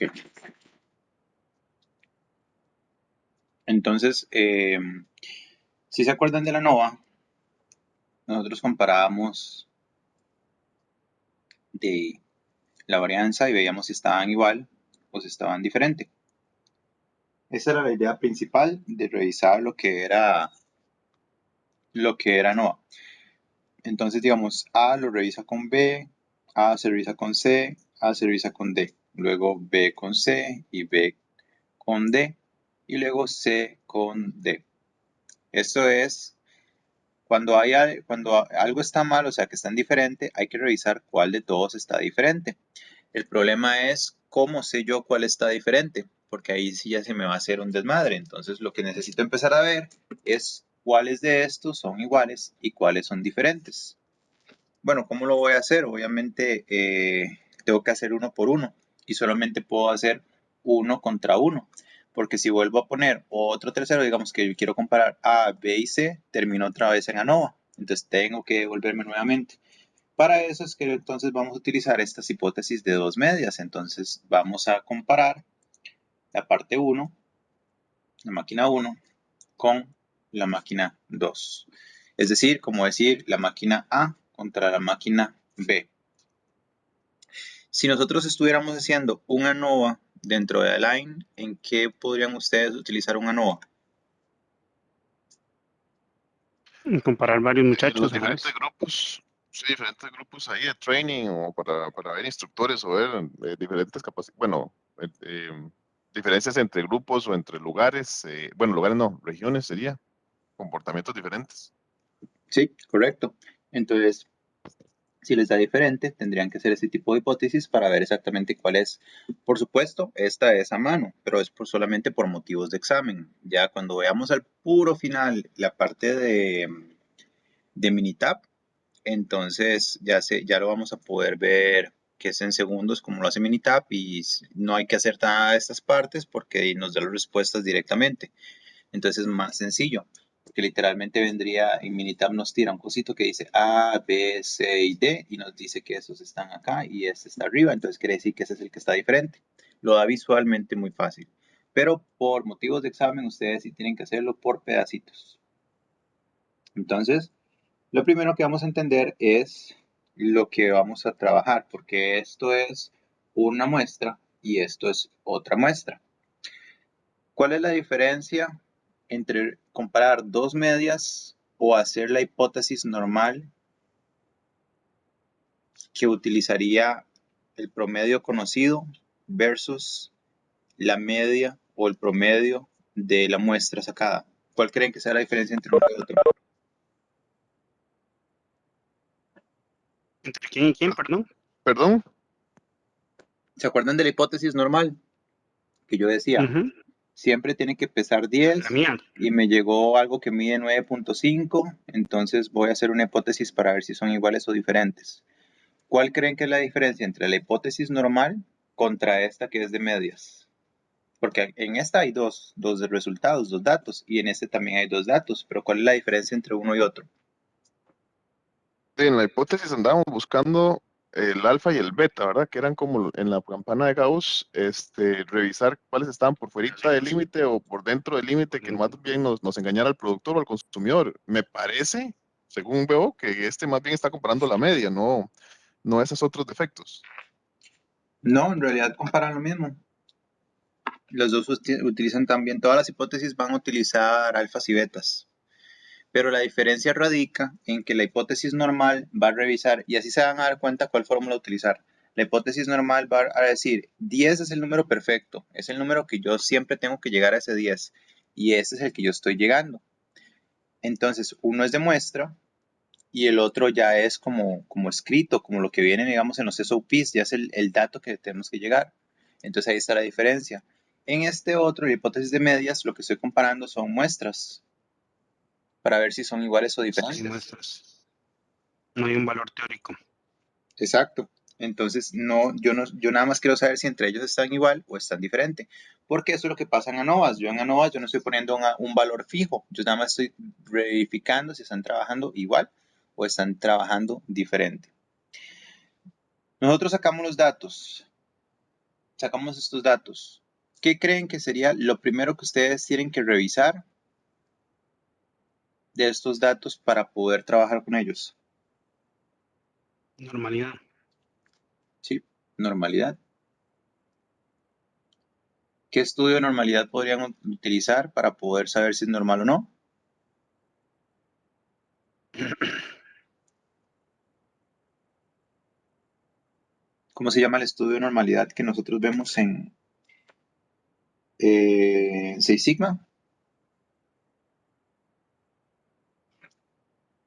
Ok. Entonces, si se acuerdan de la ANOVA, nosotros comparábamos de la varianza y veíamos si estaban igual o si estaban diferente. Esa era la idea principal de revisar lo que era ANOVA. Entonces, digamos, A lo revisa con B, A se revisa con C, A se revisa con D. Luego B con C y B con D. Y luego C con D. Esto es, cuando algo está mal, o sea que están diferente, hay que revisar cuál de todos está diferente. El problema es cómo sé yo cuál está diferente, porque ahí sí ya se me va a hacer un desmadre. Entonces lo que necesito empezar a ver es cuáles de estos son iguales y cuáles son diferentes. Bueno, ¿cómo lo voy a hacer? Obviamente tengo que hacer uno por uno y solamente puedo hacer uno contra uno. Porque si vuelvo a poner otro tercero, digamos que yo quiero comparar A, B y C, termino otra vez en ANOVA. Entonces tengo que devolverme nuevamente. Para eso es que entonces vamos a utilizar estas hipótesis de dos medias. Entonces vamos a comparar la parte 1, la máquina 1, con la máquina 2. Es decir, como decir la máquina A contra la máquina B. Si nosotros estuviéramos haciendo un ANOVA dentro de Align, ¿en qué podrían ustedes utilizar un ANOVA? Comparar varios muchachos. Los diferentes grupos, sí, diferentes grupos ahí de training o para ver instructores o ver diferentes capacidades, bueno, diferencias entre grupos o entre lugares, bueno, lugares no, regiones sería, comportamientos diferentes. Sí, correcto. Entonces, si les da diferente, tendrían que hacer ese tipo de hipótesis para ver exactamente cuál es. Por supuesto, esta es a mano, pero es solamente por motivos de examen. Ya cuando veamos al puro final la parte de Minitab, entonces ya lo vamos a poder ver que es en segundos como lo hace Minitab y no hay que hacer nada de estas partes porque nos da las respuestas directamente. Entonces es más sencillo, porque literalmente vendría en Minitab nos tira un cosito que dice A, B, C y D y nos dice que esos están acá y este está arriba, entonces quiere decir que ese es el que está diferente. Lo da visualmente muy fácil, pero por motivos de examen ustedes sí tienen que hacerlo por pedacitos. Entonces, lo primero que vamos a entender es lo que vamos a trabajar, porque esto es una muestra y esto es otra muestra. ¿Cuál es la diferencia entre comparar dos medias o hacer la hipótesis normal que utilizaría el promedio conocido versus la media o el promedio de la muestra sacada? ¿Cuál creen que sea la diferencia entre uno y otro? ¿Entre quién y quién, perdón? ¿Perdón? ¿Se acuerdan de la hipótesis normal que yo decía? Siempre tiene que pesar La 10 mía. y me llegó algo que mide 9.5, entonces voy a hacer una hipótesis para ver si son iguales o diferentes. ¿Cuál creen que es la diferencia entre la hipótesis normal contra esta que es de medias? Porque en esta hay dos resultados, dos datos, y en este también hay dos datos, pero ¿cuál es la diferencia entre uno y otro? En la hipótesis andábamos buscando el alfa y el beta, ¿verdad? Que eran como en la campana de Gauss, revisar cuáles estaban por fuera del límite o por dentro del límite, que más bien nos engañara al productor o al consumidor. Me parece, según veo, que este más bien está comparando la media, no esos otros defectos. No, en realidad comparan lo mismo. Los dos utilizan también, todas las hipótesis van a utilizar alfas y betas. Pero la diferencia radica en que la hipótesis normal va a revisar, y así se van a dar cuenta cuál fórmula utilizar. La hipótesis normal va a decir, 10 es el número perfecto, es el número que yo siempre tengo que llegar a ese 10, y ese es el que yo estoy llegando. Entonces, uno es de muestra, y el otro ya es como escrito, como lo que viene, digamos, en los SOPs, ya es el dato que tenemos que llegar. Entonces, ahí está la diferencia. En este otro, la hipótesis de medias, lo que estoy comparando son muestras, para ver si son iguales o diferentes. Muestras. No hay un valor teórico. Exacto. Entonces, yo nada más quiero saber si entre ellos están igual o están diferente. Porque eso es lo que pasa en ANOVAs. Yo en ANOVAs yo no estoy poniendo un valor fijo. Yo nada más estoy verificando si están trabajando igual o están trabajando diferente. Nosotros sacamos los datos sacamos estos datos. ¿Qué creen que sería lo primero que ustedes tienen que revisar de estos datos para poder trabajar con ellos? Normalidad. Sí, normalidad. ¿Qué estudio de normalidad podrían utilizar para poder saber si es normal o no? ¿Cómo se llama el estudio de normalidad que nosotros vemos en Six Sigma?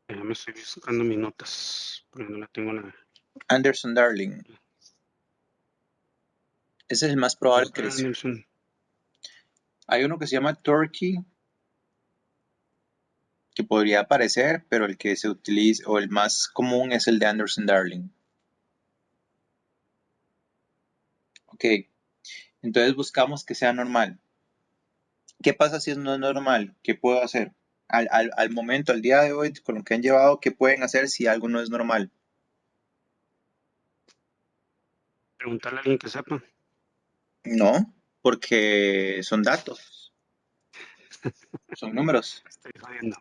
Me estoy buscando mis notas, porque no la tengo la... Anderson-Darling. Ese es el más probable que les... Anderson. Hay uno que se llama Turkey, que podría aparecer, pero el que se utiliza o el más común es el de Anderson-Darling. Ok, entonces buscamos que sea normal. ¿Qué pasa si no es normal? ¿Qué puedo hacer? Al momento, al día de hoy, con lo que han llevado, ¿qué pueden hacer si algo no es normal? Preguntarle a alguien que sepa. No, porque son datos, son números. Estoy jodiendo.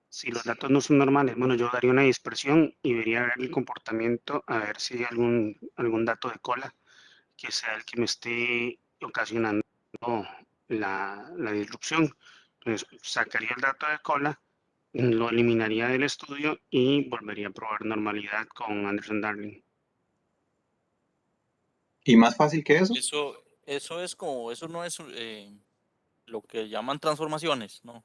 Si los datos no son normales, bueno, yo daría una dispersión y vería el comportamiento, a ver si hay algún dato de cola que sea el que me esté ocasionando la disrupción. Entonces, sacaría el dato de cola, lo eliminaría del estudio y volvería a probar normalidad con Anderson-Darling. ¿Y más fácil que eso? Eso es como, eso no es lo que llaman transformaciones, ¿no?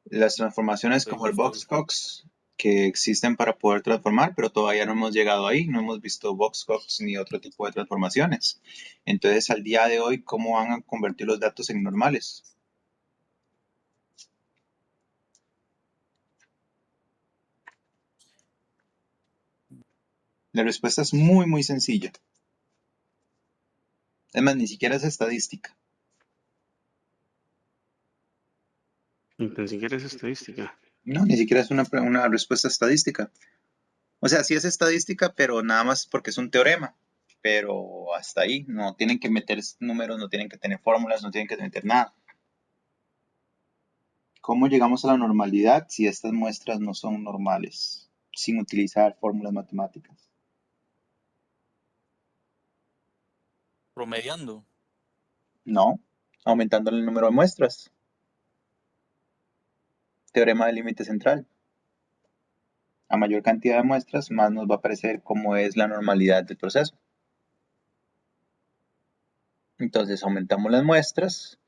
Las transformaciones Estoy- como el estoy- Boxcox que existen para poder transformar, pero todavía no hemos llegado ahí, no hemos visto Boxcox ni otro tipo de transformaciones. Entonces, al día de hoy, ¿cómo van a convertir los datos en normales? La respuesta es muy, muy sencilla. Es más, ni siquiera es estadística. Ni tan siquiera es estadística. No, ni siquiera es una respuesta estadística. O sea, sí es estadística, pero nada más porque es un teorema. Pero hasta ahí, no tienen que meter números, no tienen que tener fórmulas, no tienen que meter nada. ¿Cómo llegamos a la normalidad si estas muestras no son normales, sin utilizar fórmulas matemáticas? promediando. No, aumentando el número de muestras. Teorema del límite central. A mayor cantidad de muestras, más nos va a parecer cómo es la normalidad del proceso. Entonces aumentamos las muestras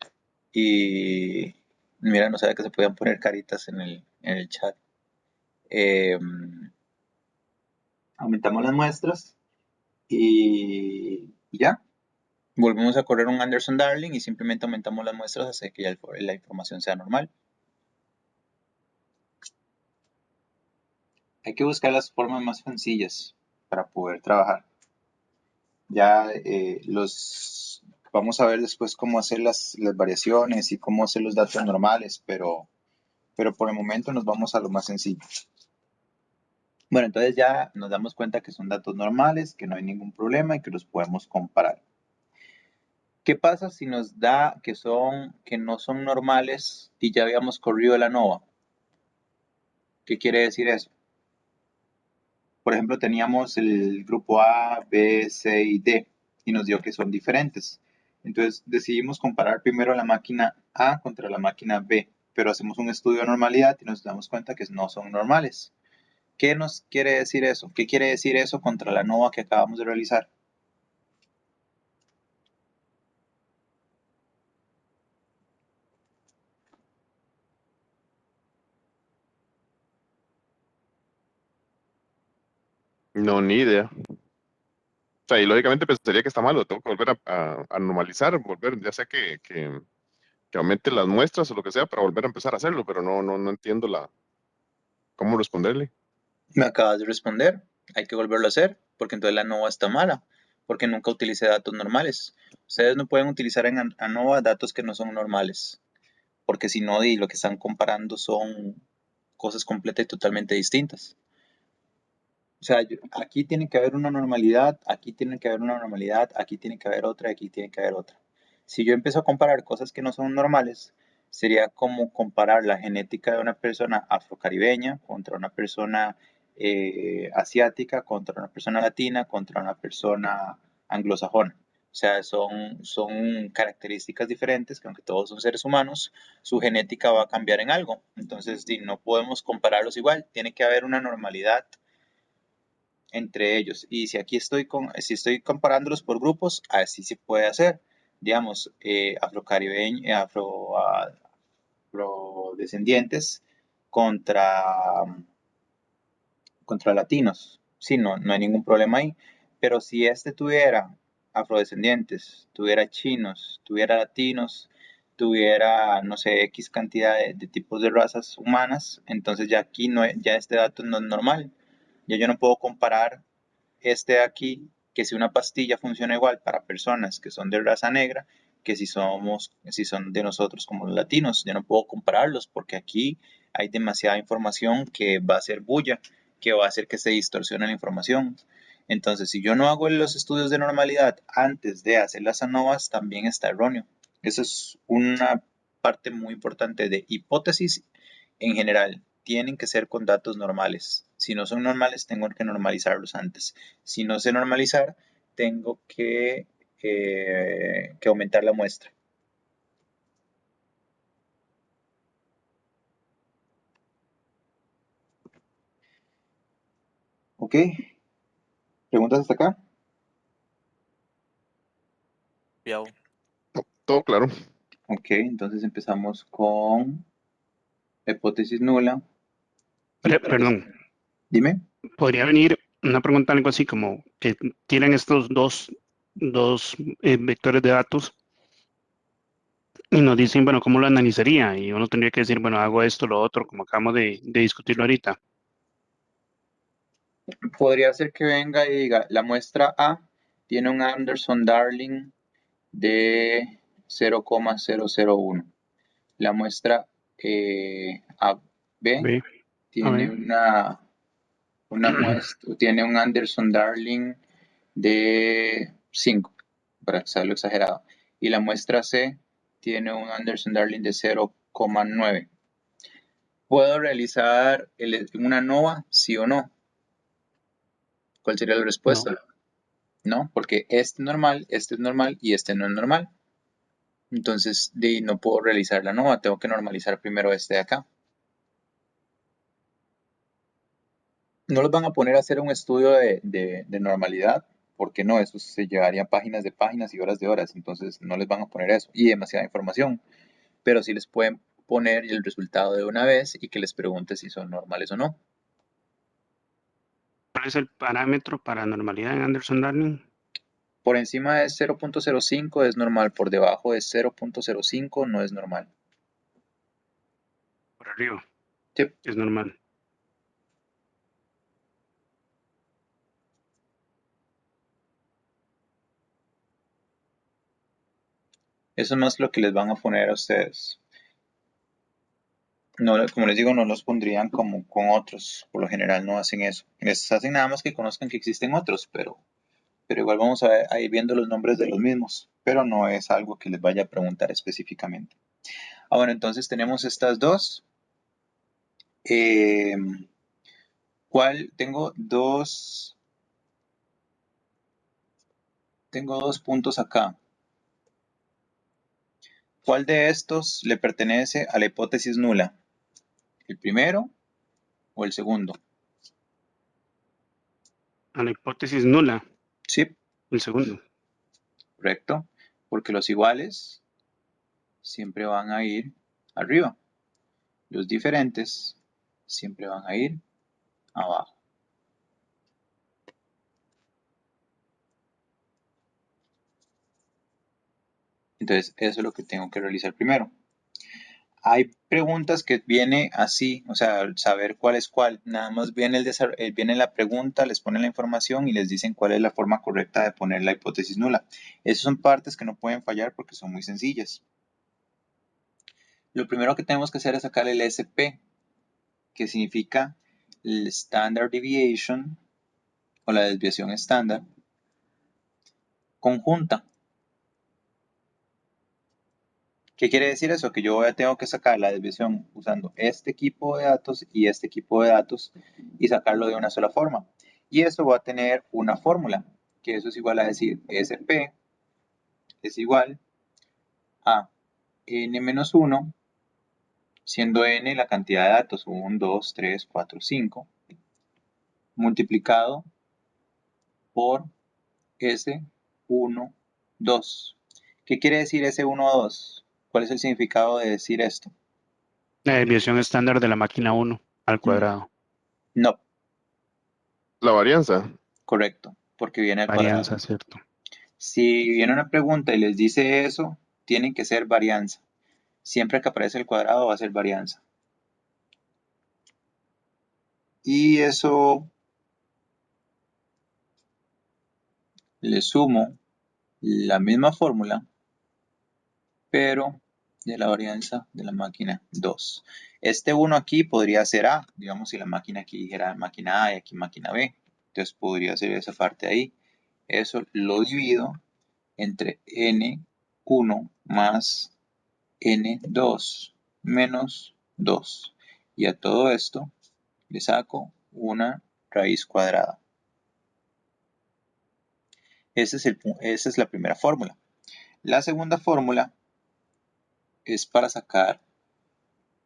y mira, no sabía que se podían poner caritas en el chat. Aumentamos las muestras y ya. Volvemos a correr un Anderson-Darling y simplemente aumentamos las muestras hasta que ya la información sea normal. Hay que buscar las formas más sencillas para poder trabajar. Ya vamos a ver después cómo hacer las variaciones y cómo hacer los datos normales, pero por el momento nos vamos a lo más sencillo. Bueno, entonces ya nos damos cuenta que son datos normales, que no hay ningún problema y que los podemos comparar. ¿Qué pasa si nos da que no son normales y ya habíamos corrido la ANOVA? ¿Qué quiere decir eso? Por ejemplo, teníamos el grupo A, B, C y D y nos dio que son diferentes. Entonces decidimos comparar primero la máquina A contra la máquina B, pero hacemos un estudio de normalidad y nos damos cuenta que no son normales. ¿Qué nos quiere decir eso? ¿Qué quiere decir eso contra la ANOVA que acabamos de realizar? No, ni idea. O sea, y lógicamente pensaría que está malo, tengo que volver a normalizar, volver, ya sea que aumente las muestras o lo que sea para volver a empezar a hacerlo, pero no entiendo cómo responderle. Me acabas de responder. Hay que volverlo a hacer porque entonces la ANOVA está mala porque nunca utilicé datos normales. Ustedes no pueden utilizar en ANOVA datos que no son normales porque si no, lo que están comparando son cosas completas y totalmente distintas. O sea, aquí tiene que haber una normalidad, aquí tiene que haber una normalidad, aquí tiene que haber otra, aquí tiene que haber otra. Si yo empiezo a comparar cosas que no son normales, sería como comparar la genética de una persona afrocaribeña contra una persona asiática, contra una persona latina, contra una persona anglosajona. O sea, son características diferentes que aunque todos son seres humanos, su genética va a cambiar en algo. Entonces, no podemos compararlos igual. Tiene que haber una normalidad entre ellos. Y si aquí si estoy comparándolos por grupos, así se puede hacer. Digamos, afrocaribeños, afrodescendientes contra, contra latinos. Sí, no hay ningún problema ahí. Pero si este tuviera afrodescendientes, tuviera chinos, tuviera latinos, tuviera, no sé, X cantidad de tipos de razas humanas, entonces ya aquí ya este dato no es normal. Ya yo no puedo comparar este de aquí, que si una pastilla funciona igual para personas que son de raza negra, que si son de nosotros como los latinos, yo no puedo compararlos porque aquí hay demasiada información que va a hacer bulla, que va a hacer que se distorsione la información. Entonces, si yo no hago los estudios de normalidad antes de hacer las ANOVAs, también está erróneo. Eso es una parte muy importante de hipótesis en general. Tienen que ser con datos normales. Si no son normales, tengo que normalizarlos antes. Si no sé normalizar, tengo que aumentar la muestra. ¿Ok? ¿Preguntas hasta acá? Piau. No, todo claro. Ok, entonces empezamos con hipótesis nula. Perdón, Dime. podría venir una pregunta algo así como que tienen estos dos vectores de datos y nos dicen, bueno, ¿cómo lo analizaría? Y uno tendría que decir, bueno, hago esto, lo otro, como acabamos de discutirlo ahorita. Podría ser que venga y diga, la muestra A tiene un Anderson-Darling de 0,001. La muestra AB Ve, a tiene ver, tiene un Anderson-Darling de 5, para hacerlo exagerado. Y la muestra C tiene un Anderson-Darling de 0,9. ¿Puedo realizar una ANOVA, sí o no? ¿Cuál sería la no, respuesta? No, porque este es normal y este no es normal. Entonces, no puedo realizar la ANOVA, tengo que normalizar primero este de acá. No los van a poner a hacer un estudio de normalidad, porque no, eso se llevaría páginas de páginas y horas de horas, entonces no les van a poner eso y demasiada información, pero sí les pueden poner el resultado de una vez y que les pregunte si son normales o no. ¿cuál es el parámetro para normalidad en Anderson-Darling? Por encima de 0,05 es normal, por debajo de 0,05 no es normal. Por arriba, Sí. es normal. Eso no es lo que les van a poner a ustedes. No, como les digo, no los pondrían como con otros. Por lo general no hacen eso. Les hacen nada más que conozcan que existen otros, pero igual vamos a ir viendo los nombres de los mismos. Pero no es algo que les vaya a preguntar específicamente. Bueno, entonces tenemos estas dos. Tengo dos puntos acá. ¿Cuál de estos le pertenece a la hipótesis nula? ¿El primero o el segundo? A la hipótesis nula, Sí, el segundo. correcto. Porque los iguales siempre van a ir arriba. Los diferentes siempre van a ir abajo. Entonces, eso es lo que tengo que realizar primero. Hay preguntas que viene así, o sea, saber cuál es cuál. Nada más viene la pregunta, les ponen la información y les dicen cuál es la forma correcta de poner la hipótesis nula. Esas son partes que no pueden fallar porque son muy sencillas. Lo primero que tenemos que hacer es sacar el SP, que significa el Standard Deviation o la desviación estándar conjunta. ¿Qué quiere decir eso? Que yo tengo que sacar la desviación usando este equipo de datos y este equipo de datos y sacarlo de una sola forma. Y eso va a tener una fórmula, que eso es igual a decir SP es igual a n-1, siendo n la cantidad de datos, 1, 2, 3, 4, 5, multiplicado por S1, 2. ¿Qué quiere decir S1, 2? ¿Cuál es el significado de decir esto? La desviación estándar de la máquina 1 al cuadrado. No, La varianza. correcto, porque viene al cuadrado. Varianza, ¿cierto? Si viene una pregunta y les dice eso, tienen que ser varianza. Siempre que aparece el cuadrado va a ser varianza. Y eso le sumo la misma fórmula, pero de la varianza de la máquina 2. Este 1 aquí podría ser A, digamos si la máquina aquí dijera máquina A y aquí máquina B. Entonces podría ser esa parte ahí. Eso lo divido entre N1 más N2 menos 2. Y a todo esto le saco una raíz cuadrada. Esa es la primera fórmula. La segunda fórmula es para sacar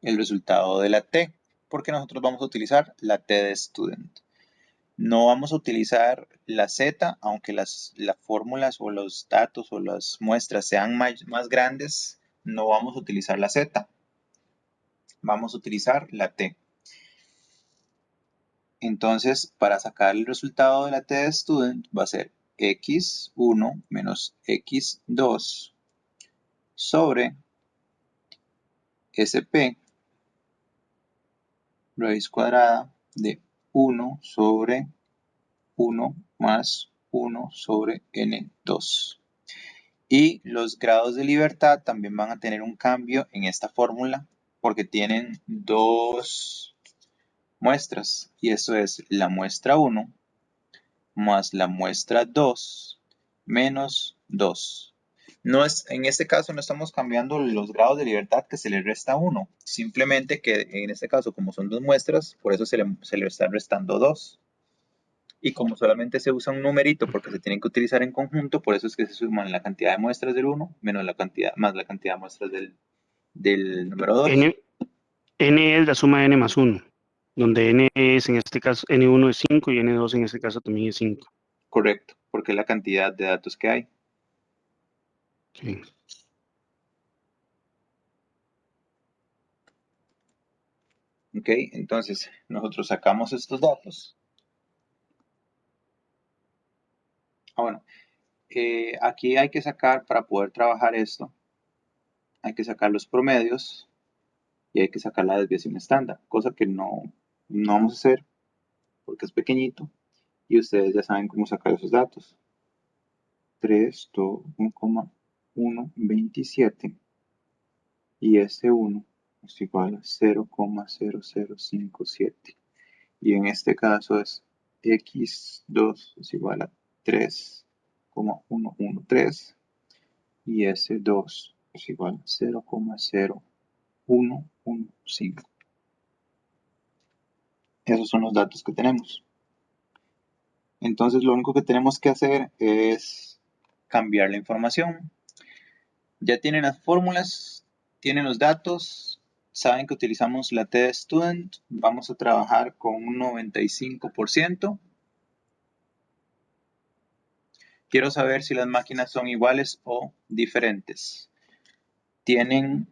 el resultado de la T, porque nosotros vamos a utilizar la T de student. No vamos a utilizar la Z, aunque las fórmulas o los datos o las muestras sean más grandes, no vamos a utilizar la Z. Vamos a utilizar la T. Entonces, para sacar el resultado de la T de student va a ser x1 menos x2 sobre SP raíz cuadrada de 1 sobre 1 más 1 sobre n2. Y los grados de libertad también van a tener un cambio en esta fórmula porque tienen dos muestras. Y eso es la muestra 1 más la muestra 2 menos 2. En este caso no estamos cambiando los grados de libertad que se le resta 1. Simplemente que en este caso, como son dos muestras, por eso se le está restando 2. Y como solamente se usa un numerito porque se tienen que utilizar en conjunto, por eso es que se suman la cantidad de muestras del 1 menos más la cantidad de muestras del número 2. N es la suma de n más 1, donde n es en este caso, n1 es 5 y n2 en este caso también es 5. Correcto, porque es la cantidad de datos que hay. Sí. Ok, entonces nosotros sacamos estos datos. Bueno, aquí hay que sacar, para poder trabajar esto, hay que sacar los promedios y hay que sacar la desviación estándar, cosa que no vamos a hacer porque es pequeñito y ustedes ya saben cómo sacar esos datos. 3,127 y este 1 es igual a 0,0057 y en este caso es x2 es igual a 3,113 y S2 es igual a 0,0115. Esos son los datos que tenemos. Entonces lo único que tenemos que hacer es cambiar la información. Ya tienen las fórmulas, tienen los datos, saben que utilizamos la T de student, vamos a trabajar con un 95%. Quiero saber si las máquinas son iguales o diferentes. Tienen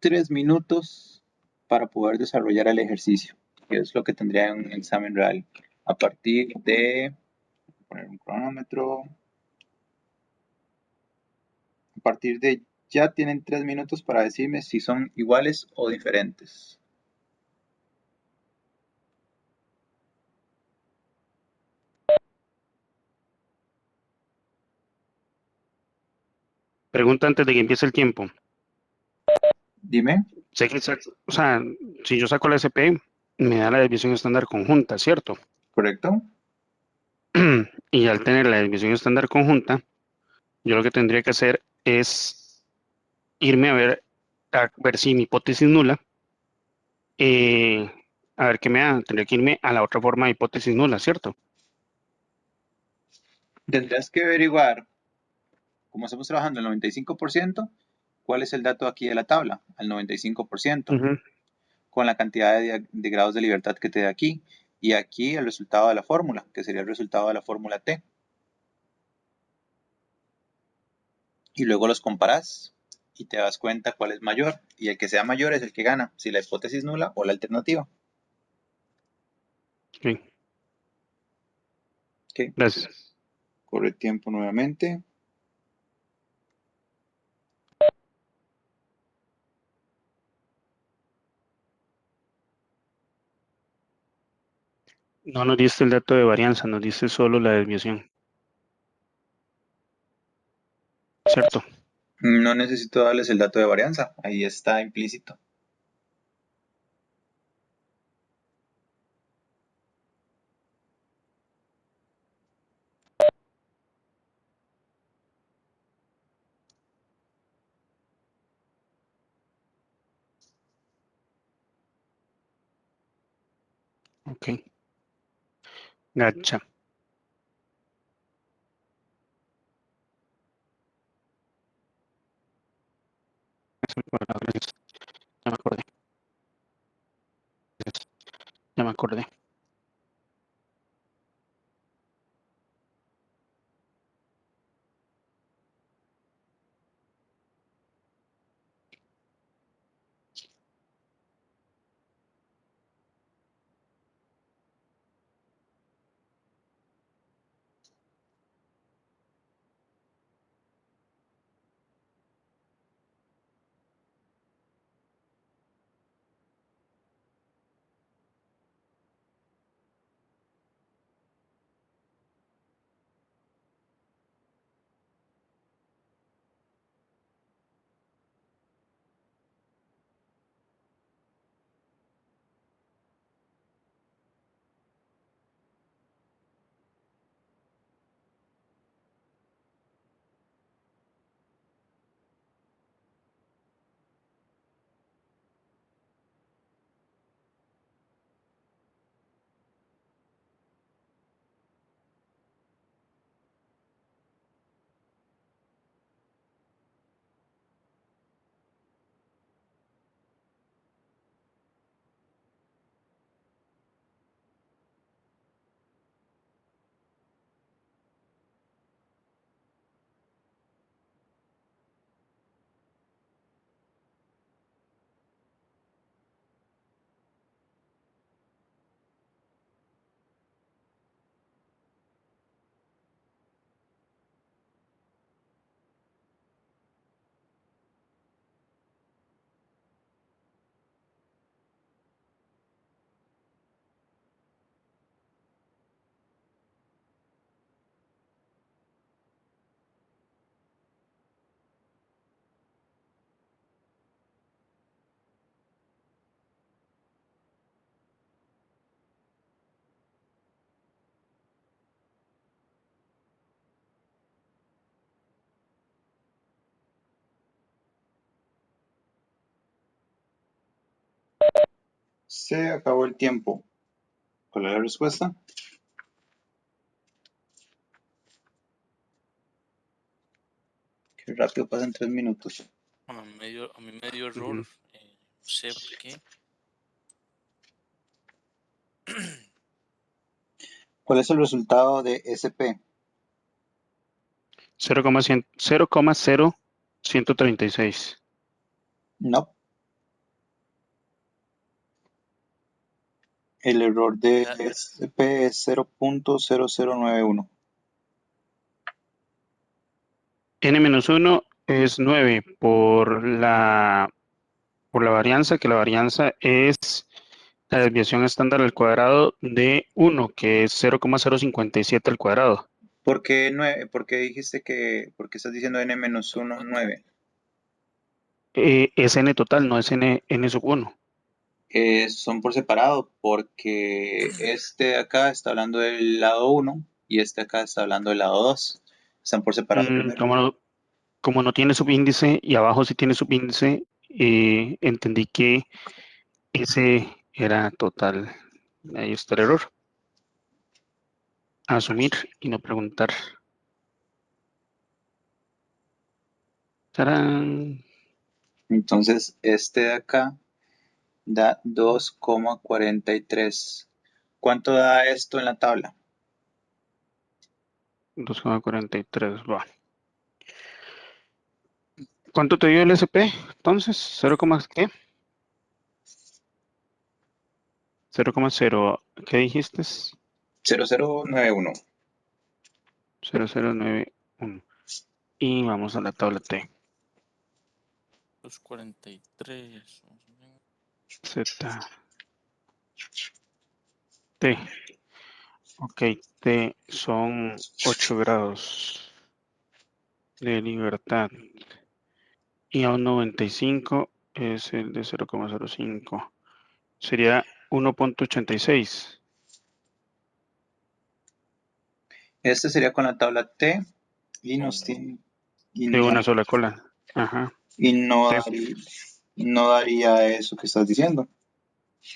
3 minutos para poder desarrollar el ejercicio, que es lo que tendría en un examen real. A partir de, voy a poner un cronómetro, a partir de ya tienen 3 minutos para decirme si son iguales o diferentes. Pregunta antes de que empiece el tiempo. Dime. Sé que, o sea, si yo saco la SP, me da la desviación estándar conjunta, ¿cierto? ¿Correcto? Y al tener la desviación estándar conjunta, yo lo que tendría que hacer es irme a ver si mi hipótesis nula, a ver qué me da. Tendría que irme a la otra forma de hipótesis nula, ¿cierto? Tendrás que averiguar, como estamos trabajando el 95%, cuál es el dato aquí de la tabla, al 95%, Ujú. con la cantidad de grados de libertad que te da aquí, y aquí el resultado de la fórmula, que sería el resultado de la fórmula T. Y luego los comparás y te das cuenta cuál es mayor, y el que sea mayor es el que gana, si la hipótesis nula o la alternativa. Ok, Ok, gracias. corre tiempo nuevamente. No nos diste el dato de varianza, nos diste solo la desviación. ¿Cierto? No necesito darles el dato de varianza, ahí está implícito. Ok. Gacha. Gracias. Ya me acordé. Gracias. Ya me acordé. Se acabó el tiempo. ¿Cuál es la respuesta? Qué rápido pasan 3 minutos. Bueno, a mí me dio error, Ujú. no sé por qué. ¿Cuál es el resultado de SP? 0,0136. No. El error de Era- SP es 0.0091. N-1 es 9 por la varianza, que la varianza es la desviación estándar al cuadrado de 1, que es 0,057 al cuadrado. ¿Por qué 9? ¿Por qué dijiste que, por qué estás diciendo n-1, 9? Es n total, no es n sub 1. Son por separado, porque este de acá está hablando del lado 1 y este acá está hablando del lado 2. Están por separado primero. Como no tiene subíndice y abajo sí tiene subíndice, entendí que ese era total. Ahí está el error. Asumir y no preguntar. ¡Tarán! Entonces, este de acá da 2,43. ¿Cuánto da esto en la tabla? 2,43. Va. ¿Cuánto te dio el SP? Entonces, 0, ¿qué? 0,0. ¿Qué dijiste? 0091. 0091. Y vamos a la tabla T. 243. Z. T. Ok, T son 8 grados de libertad. Y a un 95 es el de 0,05. Sería 1,86. Este sería con la tabla T y Con- nos tiene y De no, una sola cola. Ajá. y no T. daría, no daría eso que estás diciendo.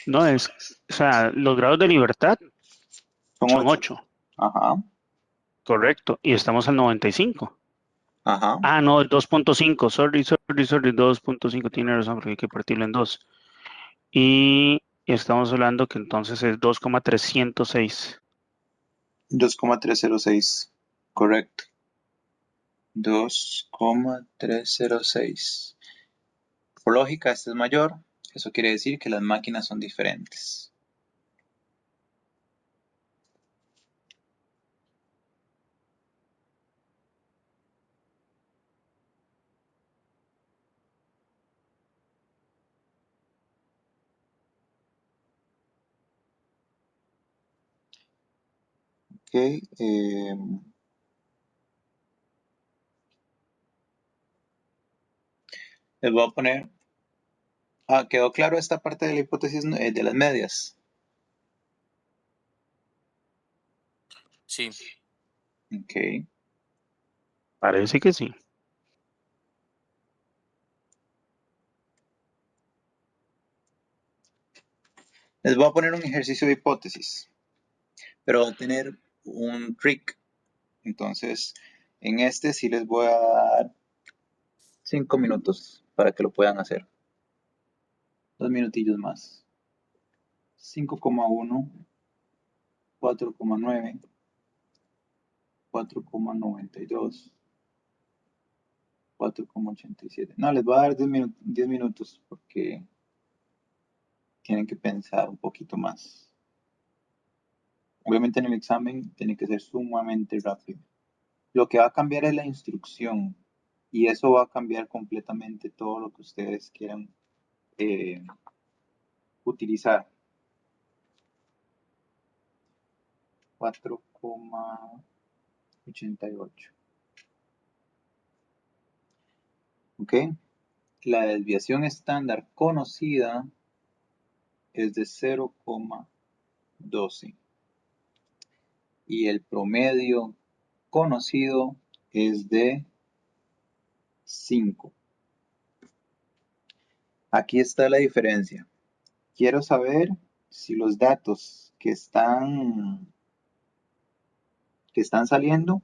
No es, o sea, los grados de libertad Son son 8. 8, Ajá, correcto. Y estamos al 95. ajá. Ah, no, el 2,5. Sorry, 2,5. Tiene razón, porque hay que partirlo en 2. Y estamos hablando que entonces es 2,306. 2,306. Correcto. 2,306. Por lógica, este es mayor. Eso quiere decir que las máquinas son diferentes. Ok. Les voy a poner. ¿Quedó claro esta parte de la hipótesis de las medias? Sí. Ok. Parece que sí. Les voy a poner un ejercicio de hipótesis, pero va a tener un trick. Entonces, en este sí les voy a dar 5 minutos para que lo puedan hacer. 2 minutillos más. 5,1, 4,9, 4,92, 4,87. No, les voy a dar 10 minutos porque tienen que pensar un poquito más. Obviamente en el examen tiene que ser sumamente rápido. Lo que va a cambiar es la instrucción y eso va a cambiar completamente todo lo que ustedes quieran utilizar. 4,88. ¿Ok? La desviación estándar conocida es de 0,12 y el promedio conocido es de 5. Aquí está la diferencia. Quiero saber si los datos que están saliendo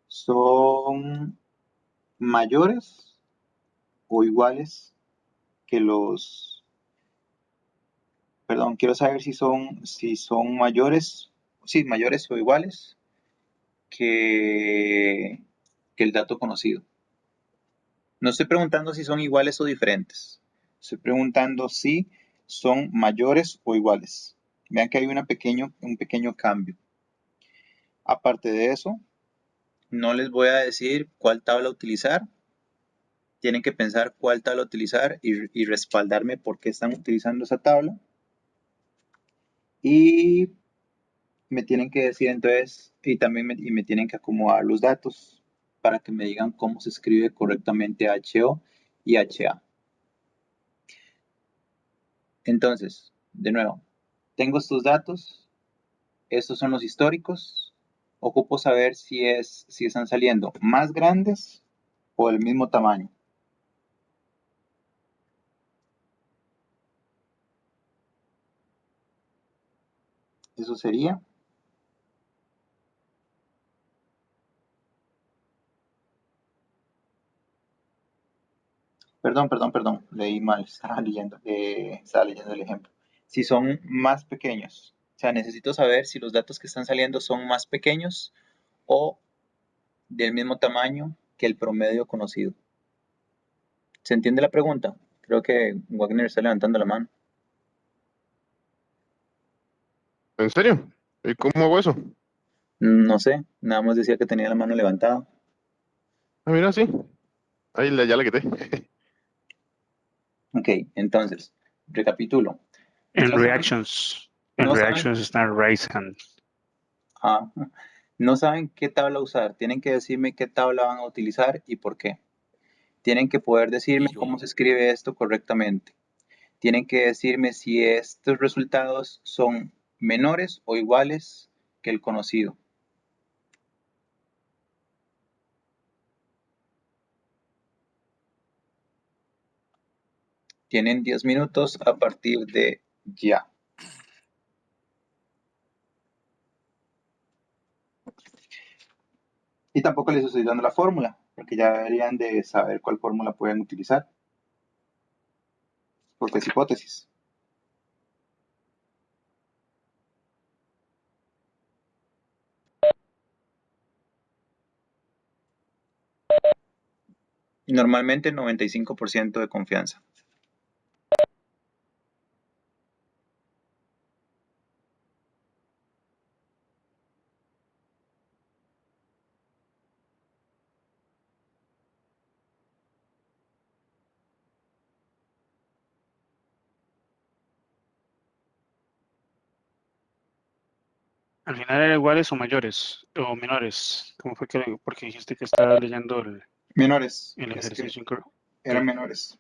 son mayores o iguales que los, perdón, quiero saber si son mayores, sí, mayores o iguales que el dato conocido. No estoy preguntando si son iguales o diferentes. Estoy preguntando si son mayores o iguales. Vean que hay un pequeño cambio. Aparte de eso, no les voy a decir cuál tabla utilizar. Tienen que pensar cuál tabla utilizar y respaldarme por qué están utilizando esa tabla. Y me tienen que decir entonces, y también me tienen que acomodar los datos para que me digan cómo se escribe correctamente HO y HA. Entonces, de nuevo, tengo estos datos, estos son los históricos, Ocupo saber si están saliendo más grandes o del mismo tamaño. Eso sería. Perdón, leí mal, estaba leyendo el ejemplo. Si son más pequeños, o sea, necesito saber si los datos que están saliendo son más pequeños o del mismo tamaño que el promedio conocido. ¿Se entiende la pregunta? Creo que Wagner está levantando la mano. ¿En serio? ¿Y cómo hago eso? No sé, nada más decía que tenía la mano levantada. Ah, mira, sí. Ahí ya la quité. Ok, entonces, recapitulo. No En saben, en no saben, reactions está raise hand. ah, no saben qué tabla usar. Tienen que decirme qué tabla van a utilizar y por qué. Tienen que poder decirme Y yo, cómo se escribe esto correctamente. Tienen que decirme si estos resultados son menores o iguales que el conocido. Tienen 10 minutos a partir de ya. Y tampoco les estoy dando la fórmula, porque ya deberían de saber cuál fórmula pueden utilizar, porque es hipótesis. Normalmente 95% de confianza. Al final eran iguales o mayores o menores. ¿Cómo fue que, porque dijiste que estaba leyendo Menores, el es que ejercicio incorrecto? eran menores.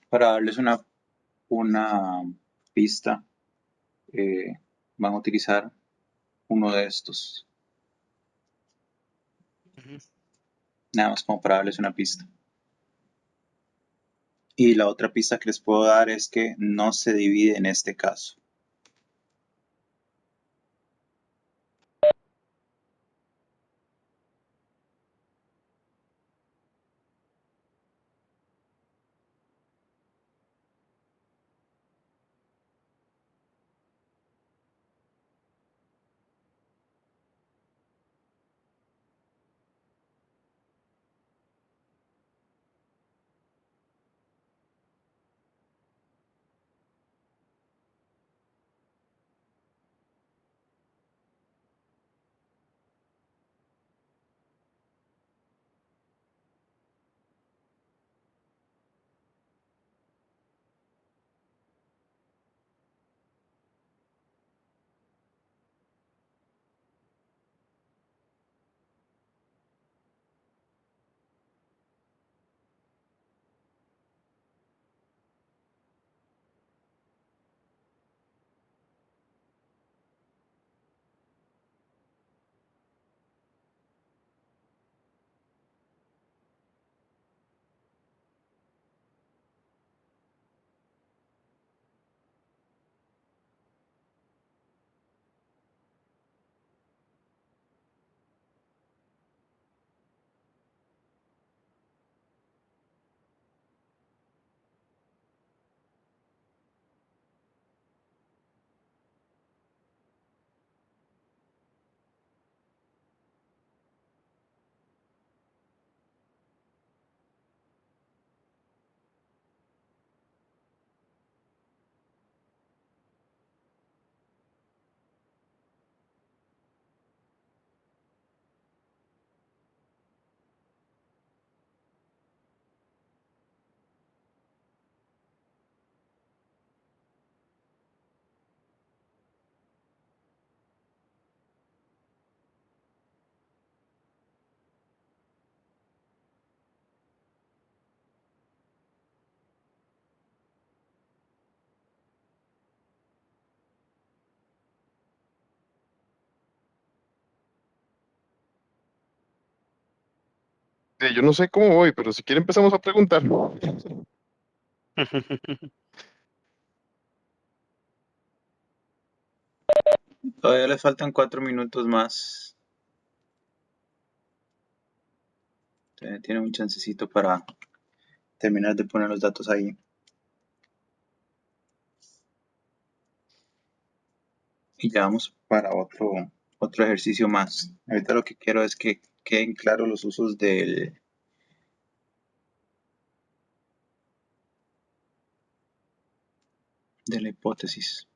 Para darles una pista, eh, van a utilizar uno de estos. Ujú. Nada más como para darles una pista. Y la otra pista que les puedo dar es que no se divide en este caso. Yo no sé cómo voy, pero si quiere empezamos a preguntar. Todavía le faltan 4 minutos más. Tiene un chancecito para terminar de poner los datos ahí. Y ya vamos para otro ejercicio más. Ahorita lo que quiero es que queden claros los usos de la hipótesis.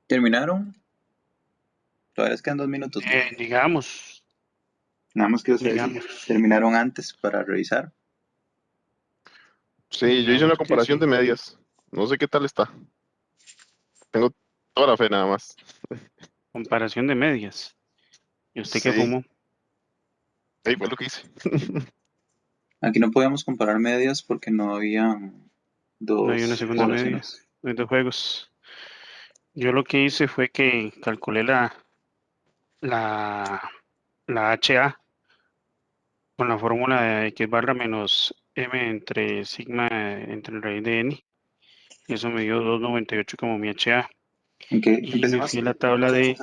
¿Terminaron? Todavía les quedan 2 minutos. Digamos, Nada más quiero saber si digamos. terminaron antes para revisar. Sí, yo hice una Digamos que comparación sí. de medias. No sé qué tal está. Tengo toda la fe nada más. Comparación de medias. ¿Y usted qué Sí, fumó? ahí fue lo que hice. Aquí no podíamos comparar medias porque no había No hay una dos segunda media. poblaciones. No hay dos juegos. Yo lo que hice fue que calculé la, la HA con la fórmula de X barra menos M entre sigma entre raíz de N. Y eso me dio 2,98 como mi HA. En que Y me fui a la tabla de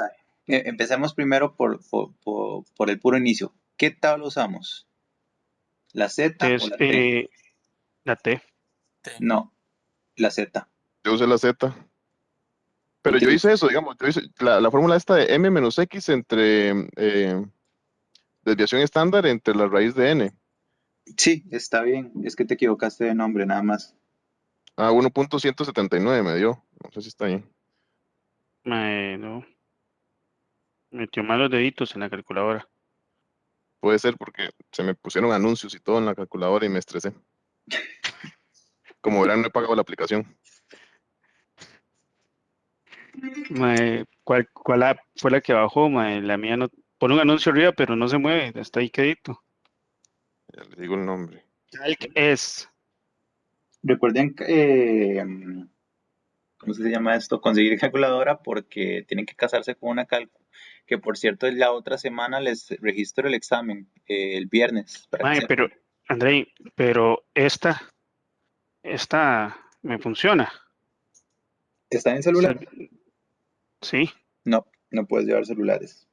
empecemos primero por el puro inicio. ¿Qué tabla usamos? ¿La Z o test, la T? la T. No, la Z. Yo usé la Z. Pero yo hice Utiliza. eso, digamos, yo hice la fórmula esta de M menos X entre desviación estándar entre la raíz de N Sí, está bien. Es que te equivocaste de nombre, nada más. a 1.179 me dio. No sé si está bien. No, metió mal los deditos en la calculadora. Puede ser porque se me pusieron anuncios y todo en la calculadora y me estresé. Como verán, no he pagado la aplicación. ¿Cuál app fue la que bajó? La mía no pone un anuncio arriba, pero no se mueve, está ahí quedito. Ya les digo el nombre. Calc es. Recuerden, ¿cómo se llama esto? Conseguir calculadora porque tienen que casarse con una cálculo. Que por cierto, la otra semana les registro el examen, el viernes, para que Mae, pero, sepan. Andrei, pero esta me funciona. ¿Está en celular? Sí, No, no puedes llevar celulares.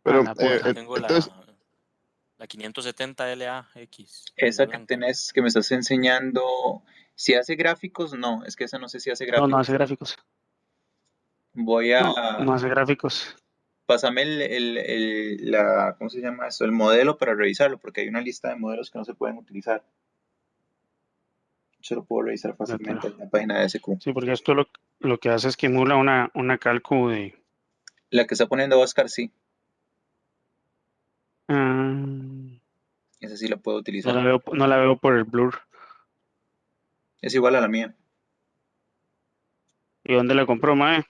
a Pero, la Yo puta. tengo entonces, la 570 LAX en Esa que blanco. tenés, que me estás enseñando, si hace gráficos, no, es que esa no sé si hace No, no hace gráficos. gráficos. Voy a, No hace gráficos. pásame ¿cómo se llama esto? El modelo para revisarlo, porque hay una lista de modelos que no se pueden utilizar. Yo lo puedo revisar Ya te- fácilmente en la página de SQ. Sí, porque esto lo que hace es que emula una cálculo de... La que está poniendo Oscar, sí, Ah, esa sí la puedo no utilizar. la veo por el blur. Es igual a la mía. ¿Y dónde la compró, mae?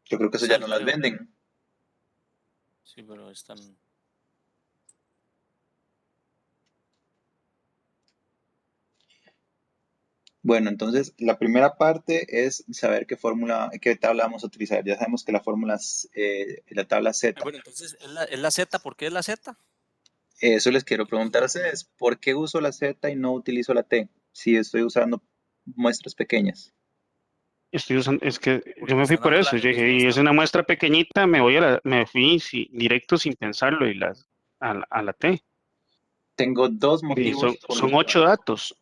Yo creo que eso ya Sal, no las creo. venden. Sí, pero están. Bueno, entonces la primera parte es saber qué tabla vamos a utilizar. Ya sabemos que la fórmula es la tabla Z. Bueno, entonces es la Z. ¿Por qué es la Z? Eso les quiero ¿Qué preguntar a fórmula? ustedes. ¿Por qué uso la Z y no utilizo la T? Si estoy usando muestras pequeñas. Estoy usando, es que yo Porque me fui están por dando la eso. Yo dije, desviación y es una estándar. muestra pequeñita, me fui directo sin pensarlo a la T. Tengo dos Y motivos son, por son los que lo 8 hago. datos.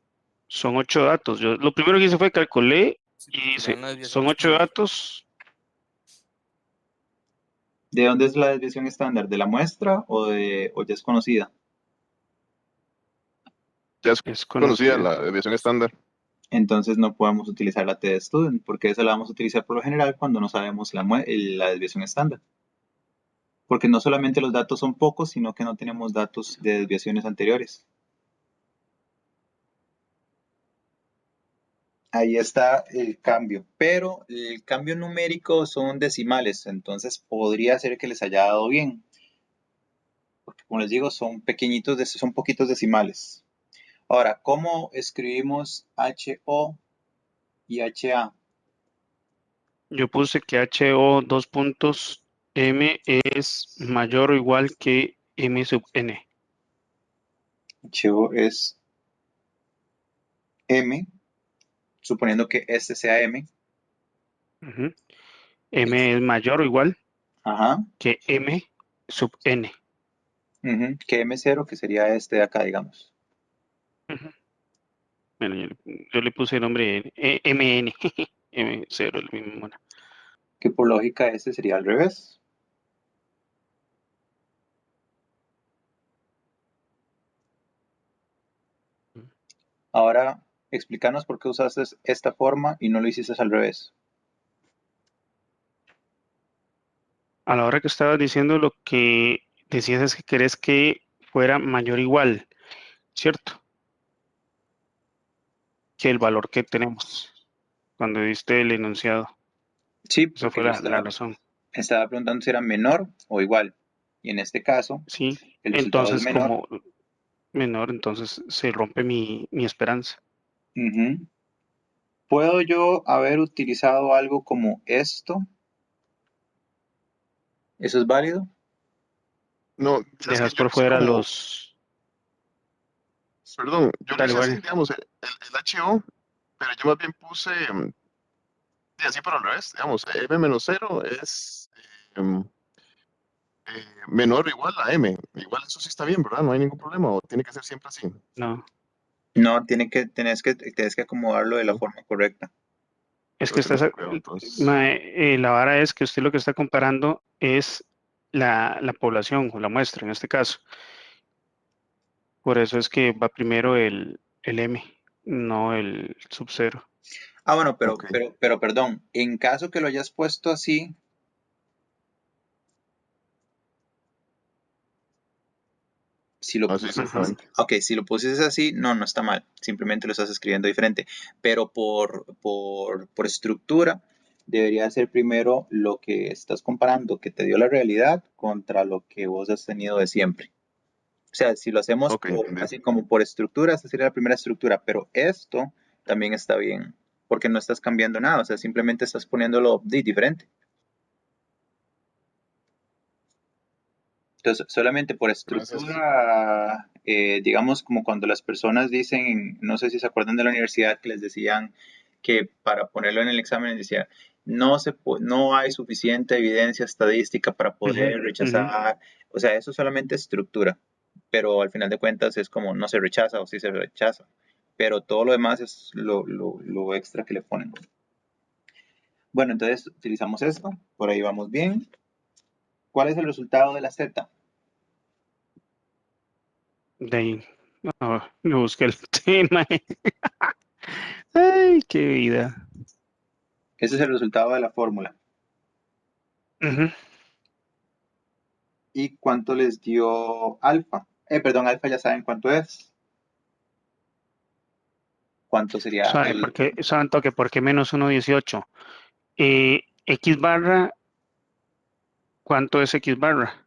Son 8 datos. Yo lo primero que hice fue calculé Sí, y porque le dice, dan la desviación son 8 estándar. datos. ¿De dónde es la desviación estándar? ¿De la muestra o ya es conocida? ya es Es conocida conocida. la desviación estándar. Entonces no podemos utilizar la T de student porque esa la vamos a utilizar por lo general cuando no sabemos la desviación estándar. Porque no solamente los datos son pocos, sino que no tenemos datos de desviaciones anteriores. Ahí está el cambio, pero el cambio numérico son decimales, entonces podría ser que les haya dado bien, porque como les digo, son son poquitos decimales. Ahora, ¿cómo escribimos HO y HA? Yo puse que HO dos puntos M es mayor o igual que M sub N. HO es M, suponiendo que este sea M. Ujú. M es mayor o igual Ajá. que M sub N. Que M0, que sería este de acá, digamos. Ujú. Bueno, yo le puse el nombre MN. M0, el mismo. Bueno. Que por lógica este sería al revés. Ahora, explícanos por qué usaste esta forma y no lo hiciste al revés. A la hora que estabas diciendo lo que decías es que querés que fuera mayor o igual, ¿cierto? Que el valor que tenemos cuando diste el enunciado. Sí, Esa porque fue yo la razón. estaba preguntando si era menor o igual. Y en este caso, Sí, el resultado es entonces menor. como menor, entonces se rompe mi esperanza. Ujú. ¿Puedo yo haber utilizado algo como esto? ¿Eso es válido? No, es que Dejas yo lo por hice fuera como, los... perdón, yo lo Tal hice así, igual. digamos, el HO, pero yo más bien puse, sí, así pero al revés, digamos, M-0 es em, menor o igual a M. Igual eso sí está bien, ¿verdad? No hay ningún problema, o tiene que ser siempre así. No, No, tienes que acomodarlo de la Ok, forma correcta. es que entonces lo pruebo, entonces. la vara es que usted lo que está comparando es la población o la muestra en este caso. Por eso es que va primero el M, no el sub cero. Ah, bueno, Ok, pero perdón, en caso que lo hayas puesto así, si lo así pusieses, exactamente. ok, si lo pusieses así, no está mal, simplemente lo estás escribiendo diferente, pero por estructura, debería ser primero lo que estás comparando, que te dio la realidad, contra lo que vos has tenido de siempre. O sea, si lo hacemos Ok, entendí. así como por estructura, esta sería la primera estructura, pero esto también está bien, porque no estás cambiando nada, o sea, simplemente estás poniéndolo diferente. Entonces, solamente por Gracias. estructura, digamos como cuando las personas dicen, no sé si se acuerdan de la universidad que les decían que para ponerlo en el examen les decía, no hay suficiente evidencia estadística para poder Ujú, ujú. rechazar, o sea, eso es solamente estructura, pero al final de cuentas es como no se rechaza o sí se rechaza, pero todo lo demás es lo extra que le ponen. Bueno, entonces utilizamos esto, por ahí vamos bien. ¿Cuál es el resultado de la Z? De ahí, me busqué el tema. Ay, qué vida. Ese es el resultado de la fórmula. Ujú. ¿Y cuánto les dio alfa? Perdón, alfa ya saben cuánto es. ¿Cuánto sería el? ¿Saben toque? ¿Por qué menos 1,18? X barra, ¿cuánto es X barra?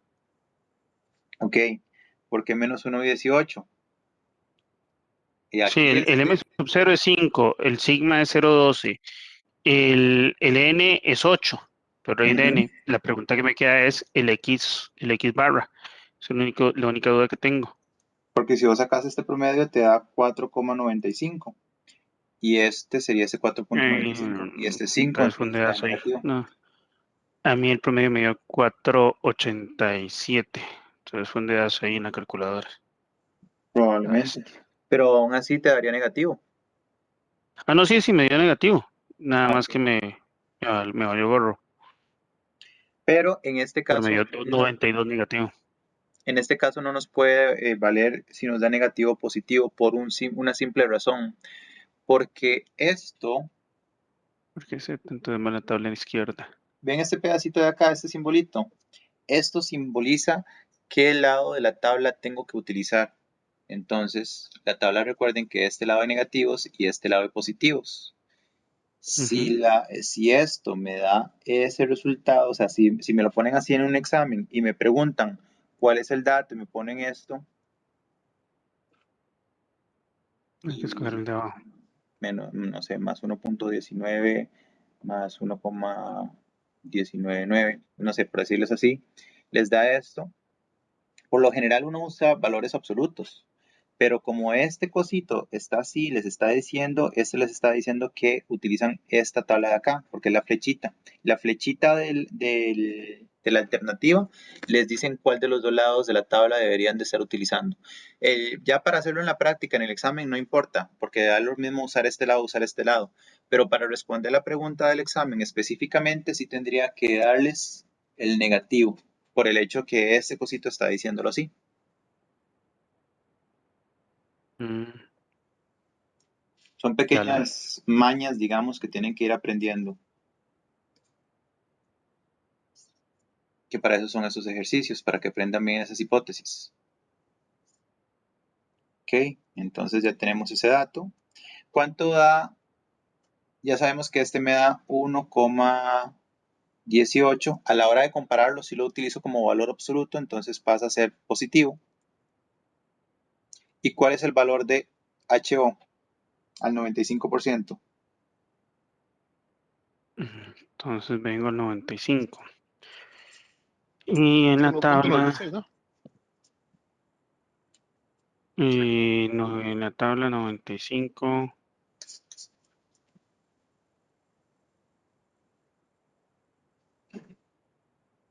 Ok, ¿por qué menos 1,18? Y Sí, aquí el M sub 0 es 5, el sigma es 0,12, el N es 8, pero hay de Ujú, N. La pregunta que me queda es el X barra. Es la única duda que tengo. porque si vos sacas este promedio te da 4,95 y este sería ese 4,95 y este 5, Entonces fue un entonces da dedazo ahí. negativo. No, a mí el promedio me dio 4,87. Entonces fue un dedazo ahí en la calculadora. Probablemente. Bestia. Pero aún así te daría negativo. Ah, no, sí, me dio negativo. Nada Ah, más ok. que me valió gorro. Pero en este Pero me caso, dio 92 negativo. no nos puede valer si nos da negativo o positivo por una simple razón. Porque esto, Porque ese entonces va en la tabla izquierda. ven este pedacito de acá, este simbolito. Esto simboliza qué lado de la tabla tengo que utilizar. Entonces, la tabla recuerden que este lado de negativos y este lado de positivos. Ujú. Si esto me da ese resultado, o sea, si me lo ponen así en un examen y me preguntan cuál es el dato y me ponen esto, Hay que escoger el de abajo. menos, no sé, más 1,19 más 1,199, no sé, por decirles así, les da esto. Por lo general uno usa valores absolutos, pero como este cosito está así, les está diciendo que utilizan esta tabla de acá, porque es la flechita. La flechita de la alternativa les dicen cuál de los dos lados de la tabla deberían de estar utilizando. Ya para hacerlo en la práctica, en el examen, no importa, porque da lo mismo usar este lado, pero para responder la pregunta del examen específicamente sí tendría que darles el negativo por el hecho que este cosito está diciéndolo así. Mm, Son dale. pequeñas mañas, digamos, que tienen que ir aprendiendo, que para eso son esos ejercicios, para que aprendan bien esas hipótesis. Ok, entonces ya tenemos ese dato. ¿Cuánto da? Ya sabemos que este me da 1,18. A la hora de compararlo, si lo utilizo como valor absoluto, entonces pasa a ser positivo. ¿Y cuál es el valor de HO al 95%? Entonces vengo al 95. Y en la tabla, 1.96, ¿no? no, en la tabla 95,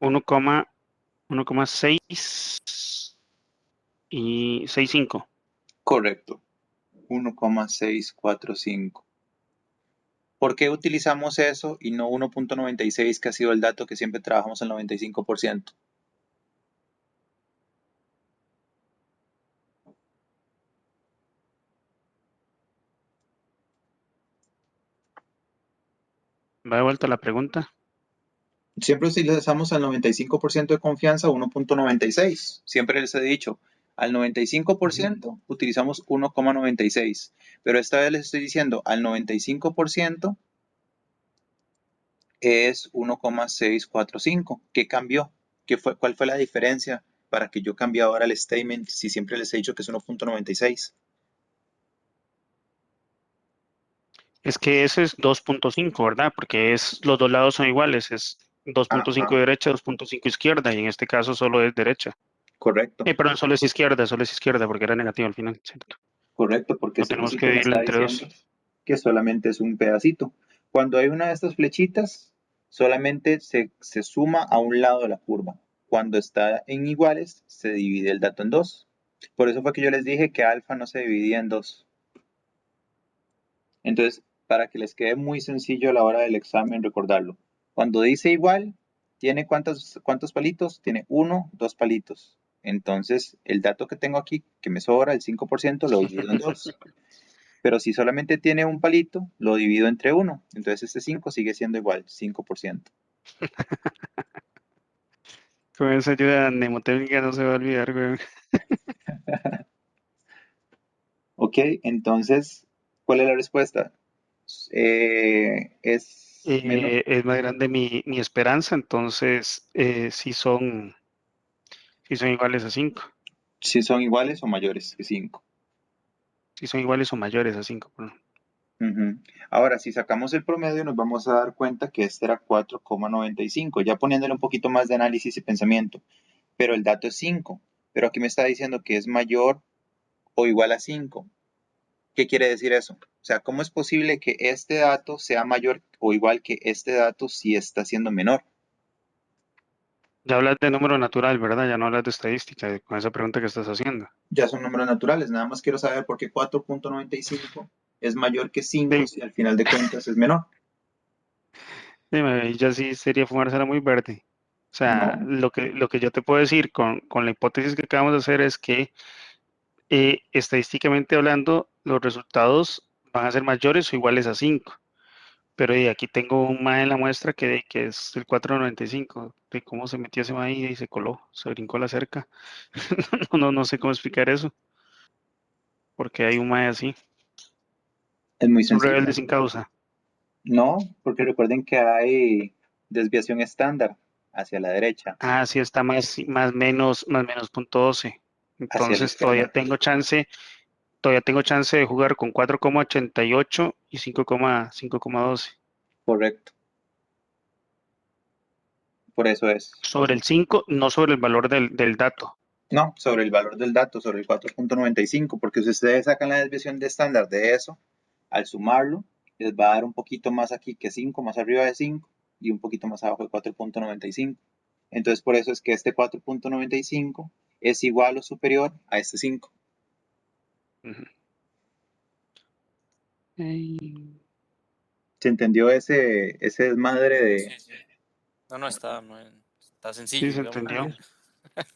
1,6 y 65. Correcto, 1,645. ¿Por qué utilizamos eso y no 1,96 que ha sido el dato que siempre trabajamos al 95%? Va de vuelta la pregunta. Siempre utilizamos al 95% de confianza 1,96. Siempre les he dicho, al 95% utilizamos 1,96. Pero esta vez les estoy diciendo, al 95% es 1,645. ¿Qué cambió? ¿Cuál fue la diferencia para que yo cambie ahora el statement si siempre les he dicho que es 1.96? Es que ese es 2.5, ¿verdad? Porque los dos lados son iguales, es 2.5 Ajá, derecha, 2.5 izquierda, y en este caso solo es derecha. correcto, Perdón, solo es izquierda, porque era negativo al final, ¿cierto? correcto, porque No ese tenemos que cosito me dividirlo está entre diciendo dos. que solamente es un pedacito. Cuando hay una de estas flechitas, solamente se suma a un lado de la curva. Cuando está en iguales, se divide el dato en dos. Por eso fue que yo les dije que alfa no se dividía en dos. Entonces, para que les quede muy sencillo a la hora del examen recordarlo. Cuando dice igual, ¿tiene cuántos palitos? Tiene 1, 2 palitos. Entonces, el dato que tengo aquí, que me sobra, el 5%, lo divido en 2. Pero si solamente tiene un palito, lo divido entre 1. Entonces, este 5 sigue siendo igual, 5%. Con esa ayuda mnemotécnica no se va a olvidar, güey. Ok, entonces, ¿cuál es la respuesta? ¿Es menor? Es más grande mi esperanza, entonces sí son iguales a 5. Si son iguales o mayores que 5. Si son iguales o mayores a 5. Ujú. Ahora, si sacamos el promedio, nos vamos a dar cuenta que este era 4,95, ya poniéndole un poquito más de análisis y pensamiento, pero el dato es 5, pero aquí me está diciendo que es mayor o igual a 5. ¿Qué quiere decir eso? O sea, ¿cómo es posible que este dato sea mayor o igual que este dato si está siendo menor? Ya hablas de número natural, ¿verdad? Ya no hablas de estadística, con esa pregunta que estás haciendo. Ya son números naturales, nada más quiero saber por qué 4,95 es mayor que 5 Sí, si al final de cuentas es menor. dime, ahí ya sí sería fumársela muy verde. O sea, No, lo que yo te puedo decir con la hipótesis que acabamos de hacer es que estadísticamente hablando, los resultados van a ser mayores o iguales a 5. Pero aquí tengo un MA en la muestra que es el 4.95. De cómo se metió ese MA ahí y se coló, se brincó la cerca. No sé cómo explicar eso, porque hay un MA así. es muy Es un rebelde sencillo. sin causa. No, porque recuerden que hay desviación estándar hacia la derecha, Ah, sí, está más menos punto 12. hacia la Entonces izquierda. todavía tengo chance de jugar con 4,88 y 5,12. Correcto. Por eso es. Sobre el 5, no sobre el valor del dato. No, sobre el valor del dato, sobre el 4,95, porque si ustedes sacan la desviación de estándar de eso, al sumarlo, les va a dar un poquito más aquí que 5, más arriba de 5, y un poquito más abajo de 4,95. Entonces, por eso es que este 4,95 es igual o superior a este 5. Ujú. ¿Se entendió ese desmadre Sí, de... sí. No, está Sí, sencillo, se digámoslo entendió. así.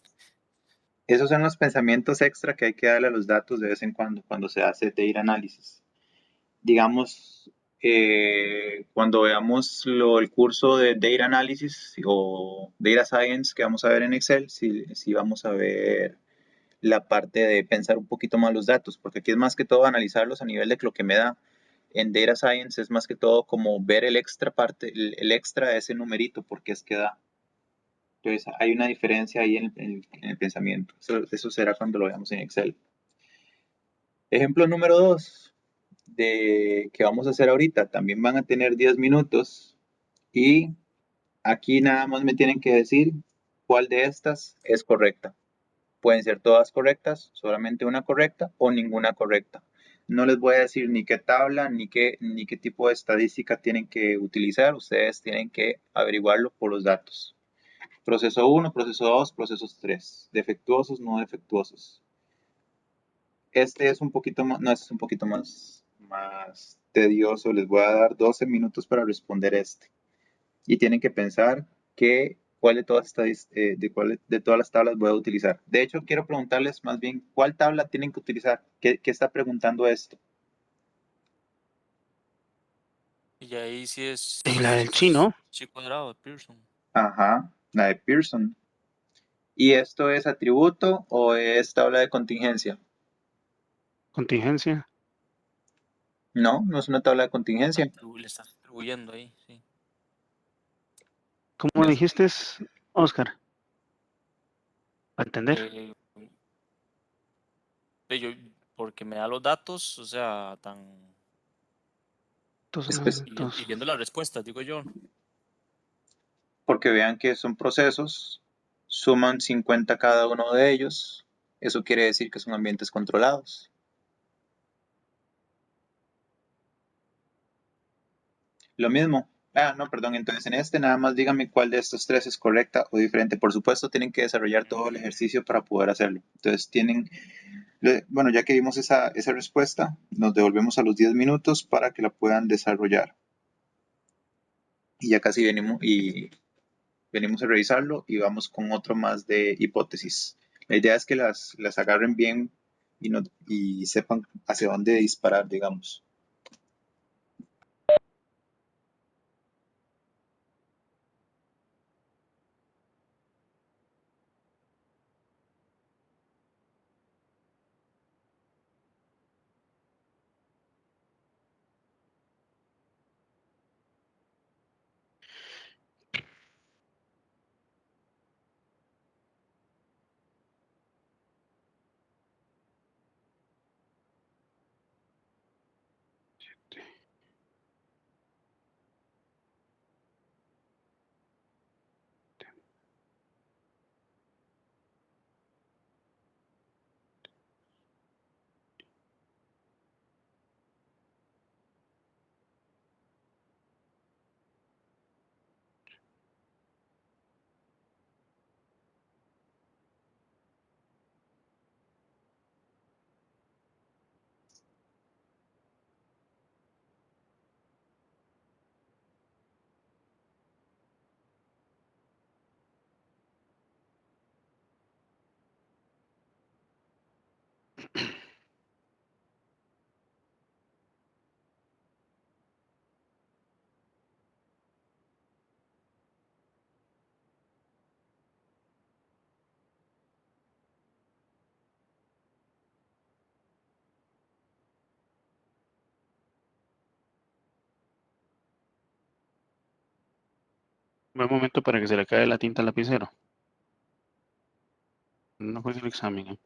Esos son los pensamientos extra que hay que darle a los datos de vez en cuando se hace data análisis. Digamos, cuando veamos el curso de Data Analysis o Data Science que vamos a ver en Excel, si vamos a ver la parte de pensar un poquito más los datos, porque aquí es más que todo analizarlos a nivel de lo que me da. En Data Science es más que todo como ver el extra parte, el extra de ese numerito, porque es que da. Entonces hay una diferencia ahí en el pensamiento. Eso será cuando lo veamos en Excel. Ejemplo número 2 de que vamos a hacer ahorita. También van a tener 10 minutos y aquí nada más me tienen que decir cuál de estas es correcta. Pueden ser todas correctas, solamente una correcta o ninguna correcta. No les voy a decir ni qué tabla ni qué tipo de estadística tienen que utilizar. Ustedes tienen que averiguarlo por los datos. Proceso 1, proceso 2, procesos 3. Defectuosos, no defectuosos. Este es un poquito más, no, este es un poquito más tedioso. Les voy a dar 12 minutos para responder este. Y tienen que pensar cuál de todas de todas las tablas voy a utilizar. De hecho, quiero preguntarles más bien cuál tabla tienen que utilizar. ¿Qué está preguntando esto? Y ahí sí Y la del chino, chi cuadrado de Pearson. Ajá, la de Pearson. ¿Y esto es atributo o es tabla de contingencia? contingencia. No, no es una tabla de contingencia. Le estás atribuyendo ahí, sí. ¿Cómo dijiste, Oscar? ¿A entender? Eh, porque me da los datos, o sea, Entonces, Espe- y viendo las respuestas, digo yo. Porque vean que son procesos, suman 50 cada uno de ellos. Eso quiere decir que son ambientes controlados. Lo mismo. Ah, no, perdón. Entonces en este nada más díganme cuál de estos tres es correcta o diferente. Por supuesto, tienen que desarrollar todo el ejercicio para poder hacerlo. Entonces bueno, ya que vimos esa respuesta, nos devolvemos a los 10 minutos para que la puedan desarrollar. Y ya casi venimos a revisarlo y vamos con otro más de hipótesis. La idea es que las agarren bien y sepan hacia dónde disparar, digamos. Buen momento para que se le caiga la tinta al lapicero. No fue el examen.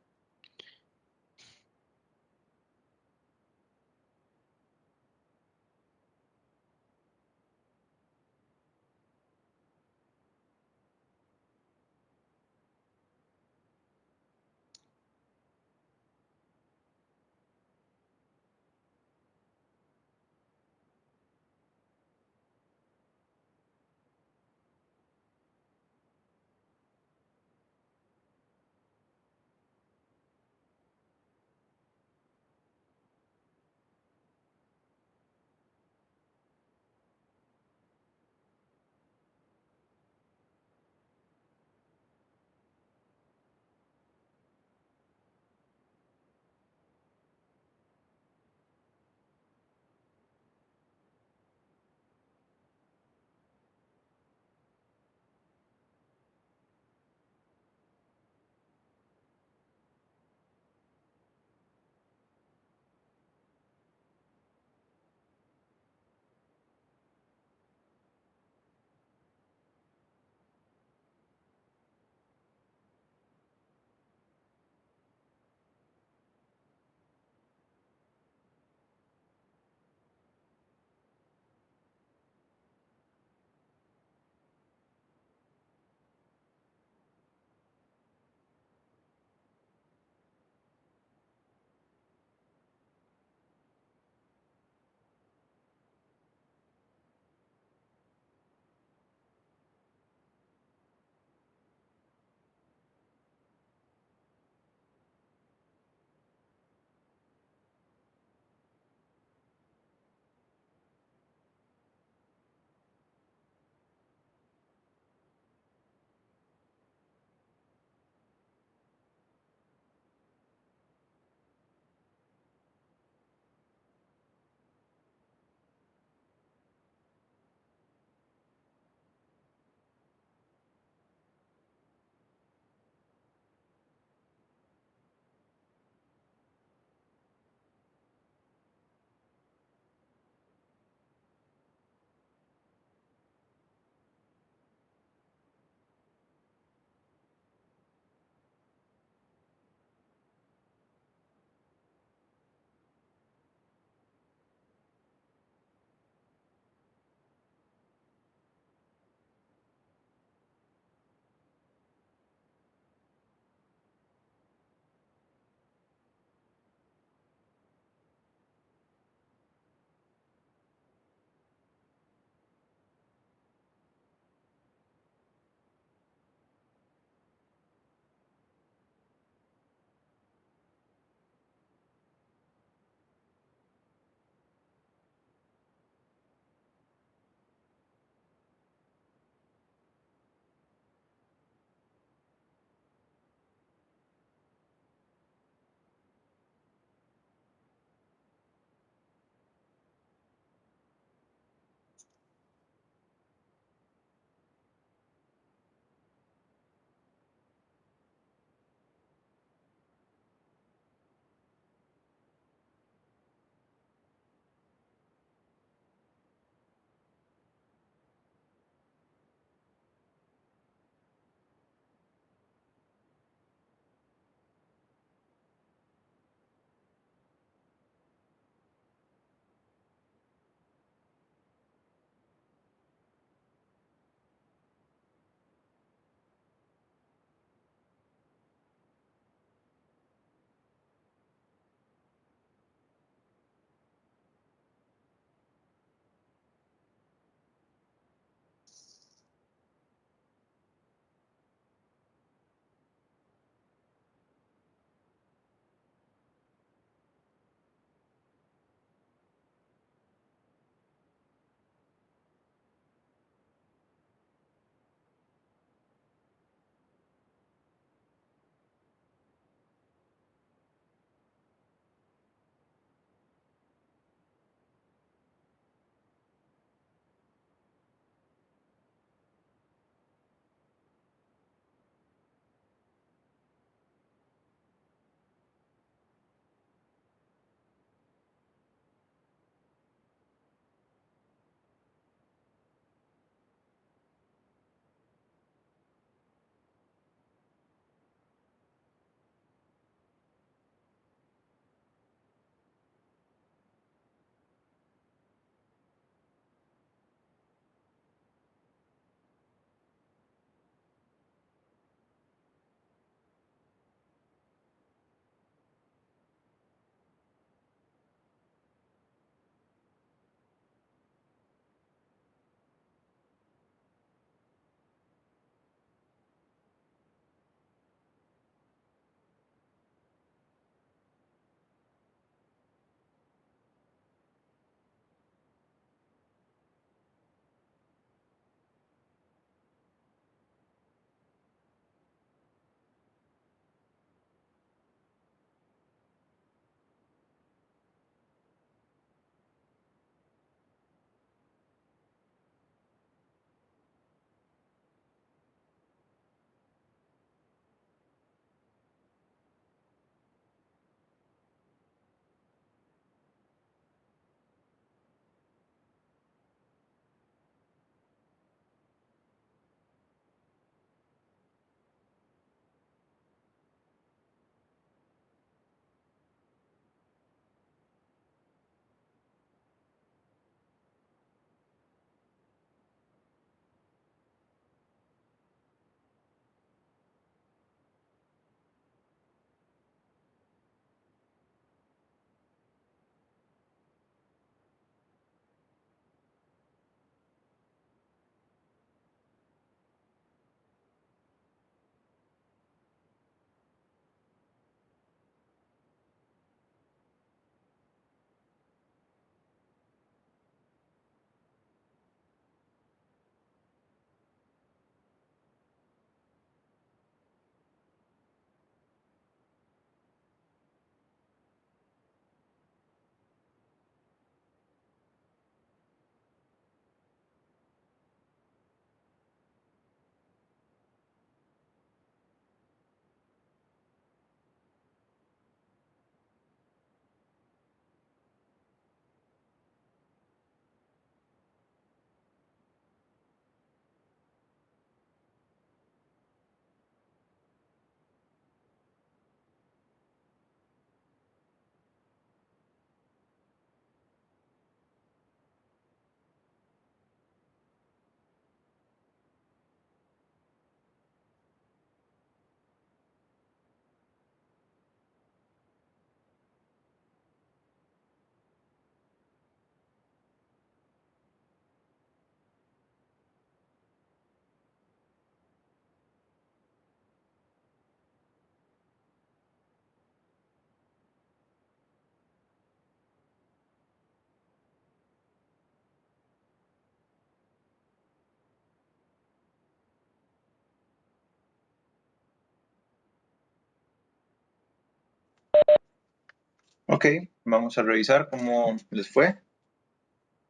Ok, vamos a revisar cómo les fue.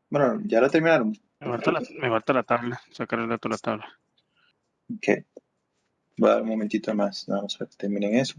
Bueno, ya lo terminaron. Me falta la tabla, sacar el dato de la tabla. Ok, voy a dar un momentito más. Vamos a que terminen eso.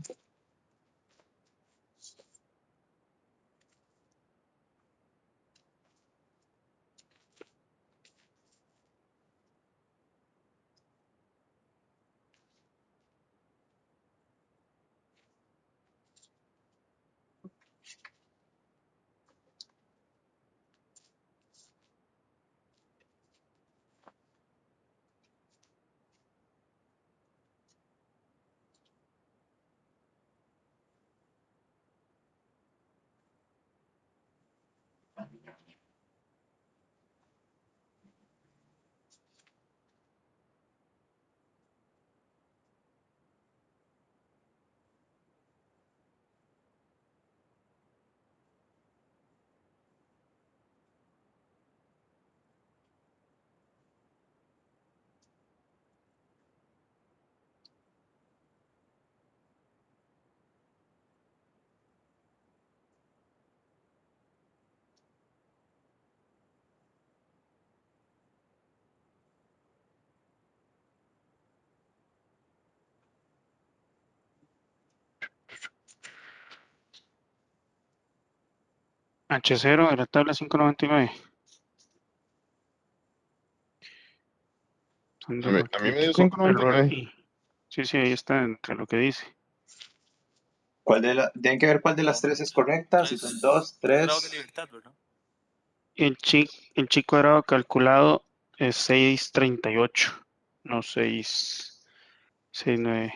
H0 de la tabla 599. A mí me dio 5.99. Sí, ahí está entre lo que dice. Tienen que ver cuál de las tres es correcta. Si son 2, Grados de 3. libertad, ¿verdad? El chi cuadrado calculado es 638, no 669.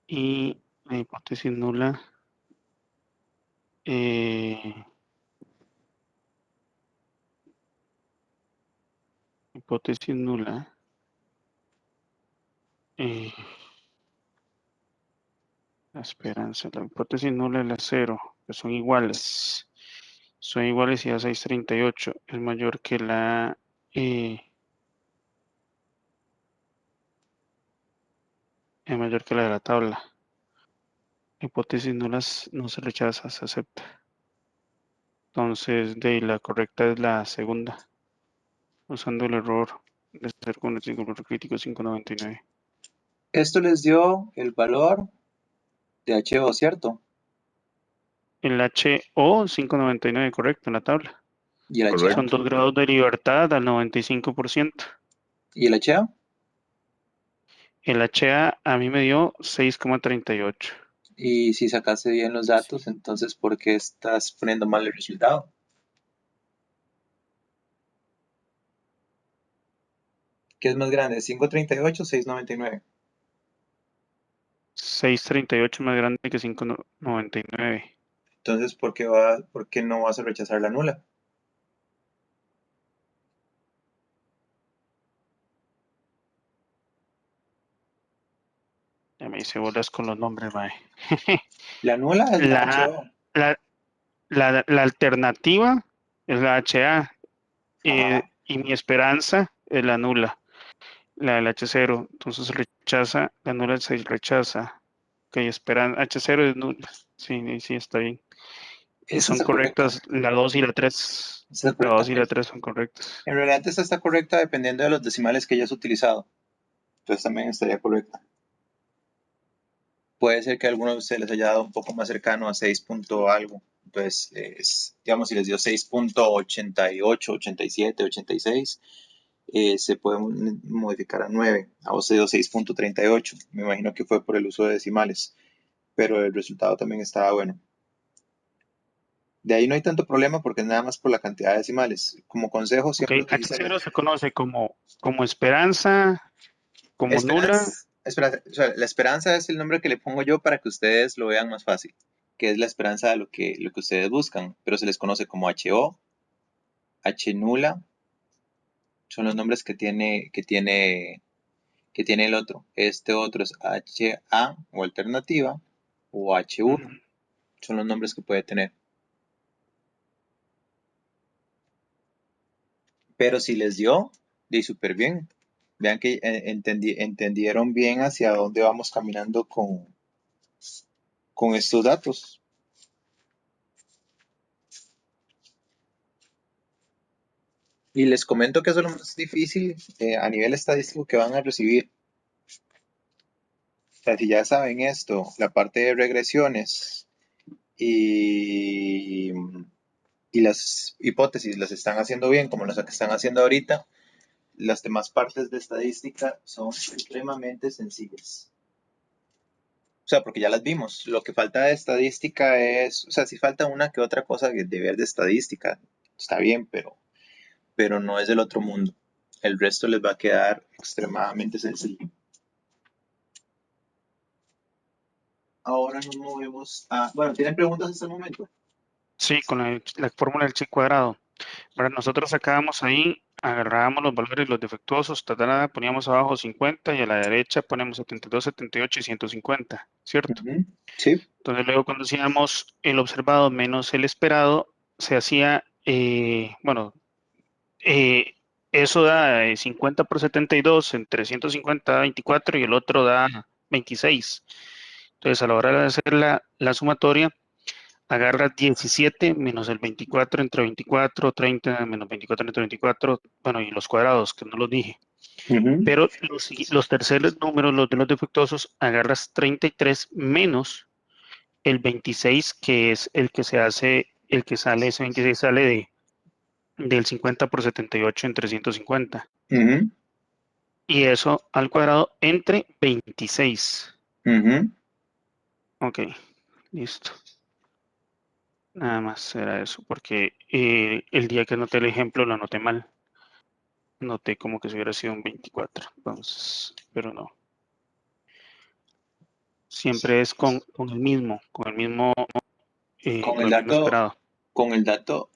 Y la hipótesis nula, hipótesis nula, la esperanza, la hipótesis nula es la 0, que son iguales y a 638 es mayor que la es mayor que la de la tabla. Hipótesis nulas no se rechaza, se acepta. Entonces, la correcta es la segunda, usando el error de ser con el símbolo crítico 599. Esto les dio el valor de HO, ¿cierto? El HO 599, correcto, en la tabla. ¿Y el HA? Correcto. Son 2 grados de libertad al 95%. ¿Y el HA? El HA a mí me dio 6,38. Y si sacaste bien los datos, entonces ¿por qué estás poniendo mal el resultado? ¿Qué es más grande, 538 o 699? 638 más grande que 599. Entonces, ¿por qué no vas a rechazar la nula? Ya me hice bolas con los nombres, mae. La nula es la HO. La alternativa es la HA Ajá. y mi esperanza es la nula, la del H0. Entonces se rechaza, la nula se rechaza. Ok, H0 es nula. Sí, está bien. Y Esa es son la correcta. correctas la 2 y la 3. Esa es la La correcta. 2 y la 3 son correctas. En realidad esta está correcta dependiendo de los decimales que hayas utilizado. Entonces también estaría correcta. Puede ser que a alguno de ustedes les haya dado un poco más cercano a 6 punto algo. Entonces, digamos, si les dio 6.88, 87, 86, se puede modificar a 9. A vos se dio 6.38. Me imagino que fue por el uso de decimales, pero el resultado también estaba bueno. De ahí no hay tanto problema porque es nada más por la cantidad de decimales. Como consejo, Ok, siempre utilicen H0 se conoce como esperanza, como nula. la esperanza es el nombre que le pongo yo para que ustedes lo vean más fácil, que es la esperanza de lo que ustedes buscan, pero se les conoce como HO, H nula, son los nombres que tiene el otro. Este otro es HA o alternativa o H1, son los nombres que puede tener. Pero si les dio, di súper bien. Vean que entendieron bien hacia dónde vamos caminando con estos datos. Y les comento que eso es lo más difícil a nivel estadístico que van a recibir. O sea, si ya saben esto, la parte de regresiones y, y las hipótesis las están haciendo bien, como las que están haciendo ahorita, las demás partes de estadística son supremamente sencillas. O sea, porque ya las vimos. Lo que falta de estadística es, o sea, si falta una que otra cosa de ver de estadística, está bien, pero no es del otro mundo. El resto les va a quedar extremadamente sencillo. Ahora nos movemos a... Bueno, ¿tienen preguntas hasta el momento? Sí, con la fórmula del chi cuadrado. Bueno, nosotros sacábamos ahí, agarrábamos los valores, los defectuosos, poníamos abajo 50 y a la derecha ponemos 72, 78 y 150, ¿cierto? Sí. Entonces luego cuando hacíamos el observado menos el esperado, se hacía, eso da 50 por 72 entre 150 da 24 y el otro da 26. Entonces a la hora de hacer la sumatoria, agarra 17 menos el 24 entre 24, 30 menos 24 entre 24, bueno, y los cuadrados, que no los dije. Pero los terceros números, los de los defectuosos, agarras 33 menos el 26, que es el que se hace, el que sale, ese 26 sale del 50 por 78 entre 150. Y eso al cuadrado entre 26. Ok, listo. Nada más era eso, porque el día que anoté el ejemplo lo anoté mal. Noté como que si hubiera sido un 24, entonces, pero no. Siempre es con el mismo, con el mismo esperado. Con el dato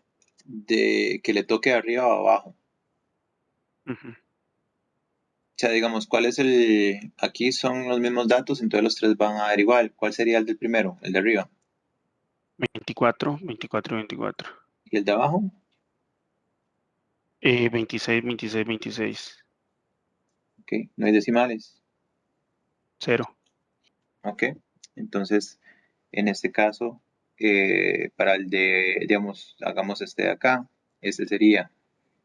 de que le toque arriba o abajo. Ujú. O sea, digamos, ¿cuál es el...? Aquí son los mismos datos, entonces los tres van a dar igual. ¿Cuál sería el del primero? El de arriba. 24, 24, 24. ¿Y el de abajo? 26, 26, 26. Ok, no hay decimales. 0. Ok, entonces, en este caso, para el de, digamos, hagamos este de acá, este sería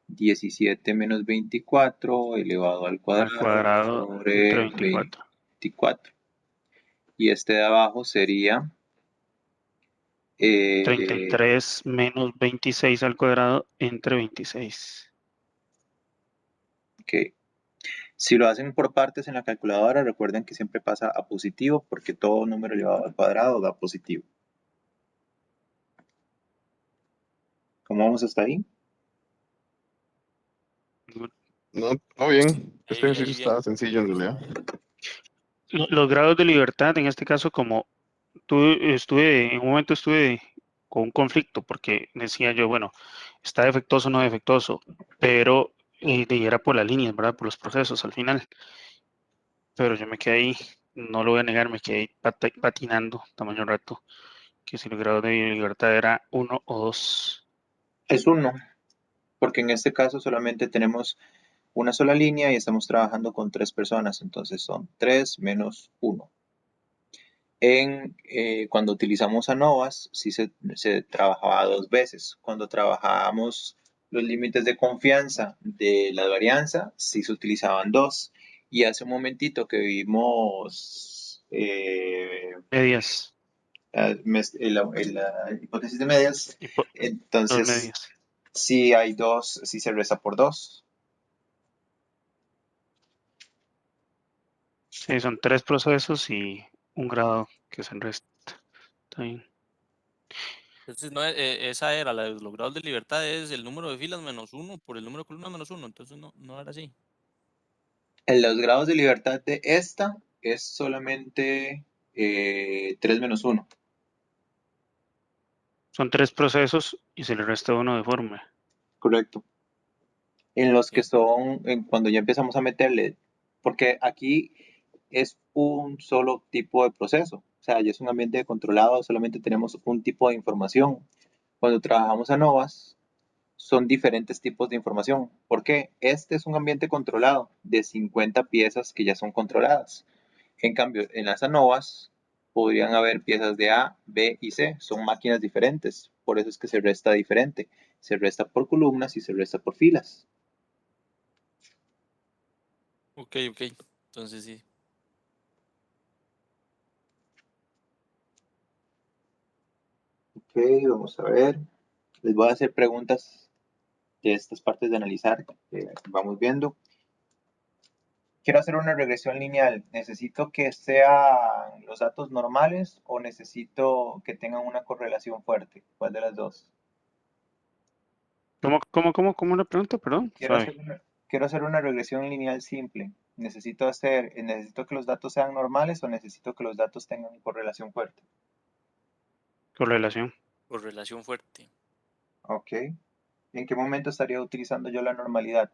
17 menos 24 elevado al Al cuadrado cuadrado entre sobre 24. 24. Y este de abajo sería 33 menos 26 al cuadrado entre 26. ok. Si lo hacen por partes en la calculadora, recuerden que siempre pasa a positivo porque todo número elevado al cuadrado da positivo. ¿Cómo vamos hasta ahí? No, no bien. Este Ahí ejercicio bien. estaba sencillo en realidad. Los grados de libertad, en este caso, como en un momento estuve con un conflicto porque decía yo, bueno, está defectuoso o no defectuoso, pero era por las líneas, ¿verdad? Por los procesos al final. Pero yo me quedé ahí, no lo voy a negar, me quedé ahí patinando tamaño rato, que si el grado de libertad era 1 o 2. Es 1, porque en este caso solamente tenemos una sola línea y estamos trabajando con 3 personas, entonces son 3 menos 1. Cuando utilizamos ANOVAs, sí se trabajaba 2 veces. Cuando trabajábamos los límites de confianza de la varianza, sí se utilizaban 2. Y hace un momentito que vimos Medias, la hipótesis de medias, y dos entonces medias. si hay 2, si se resta por 2. Sí, son 3 procesos y un grado que se resta. Está bien. Entonces, no, esa era la de los grados de libertad, es el número de filas menos 1 por el número de columnas menos 1. Entonces, no era así. En los grados de libertad de esta es solamente 3 menos 1. Son 3 procesos y se le resta uno de forma. Correcto. En los que Ok. son, cuando ya empezamos a meterle, porque aquí es un solo tipo de proceso, o sea, ya es un ambiente controlado, solamente tenemos un tipo de información. Cuando trabajamos a novas, son diferentes tipos de información. ¿Por qué? Este es un ambiente controlado de 50 piezas que ya son controladas. En cambio, en las ANOVAs podrían haber piezas de A, B y C. Son máquinas diferentes. Por eso es que se resta diferente. se resta por columnas y se resta por filas. Ok. Entonces sí. Ok, vamos a ver. Les voy a hacer preguntas de estas partes de analizar que vamos viendo. Quiero hacer una regresión lineal. ¿Necesito que sean los datos normales o necesito que tengan una correlación fuerte? ¿Cuál de las dos? ¿Cómo la pregunta? Perdón. Quiero hacer una regresión lineal simple. ¿Necesito que los datos sean normales o necesito que los datos tengan correlación fuerte? Correlación. Correlación fuerte. Ok. ¿En qué momento estaría utilizando yo la normalidad?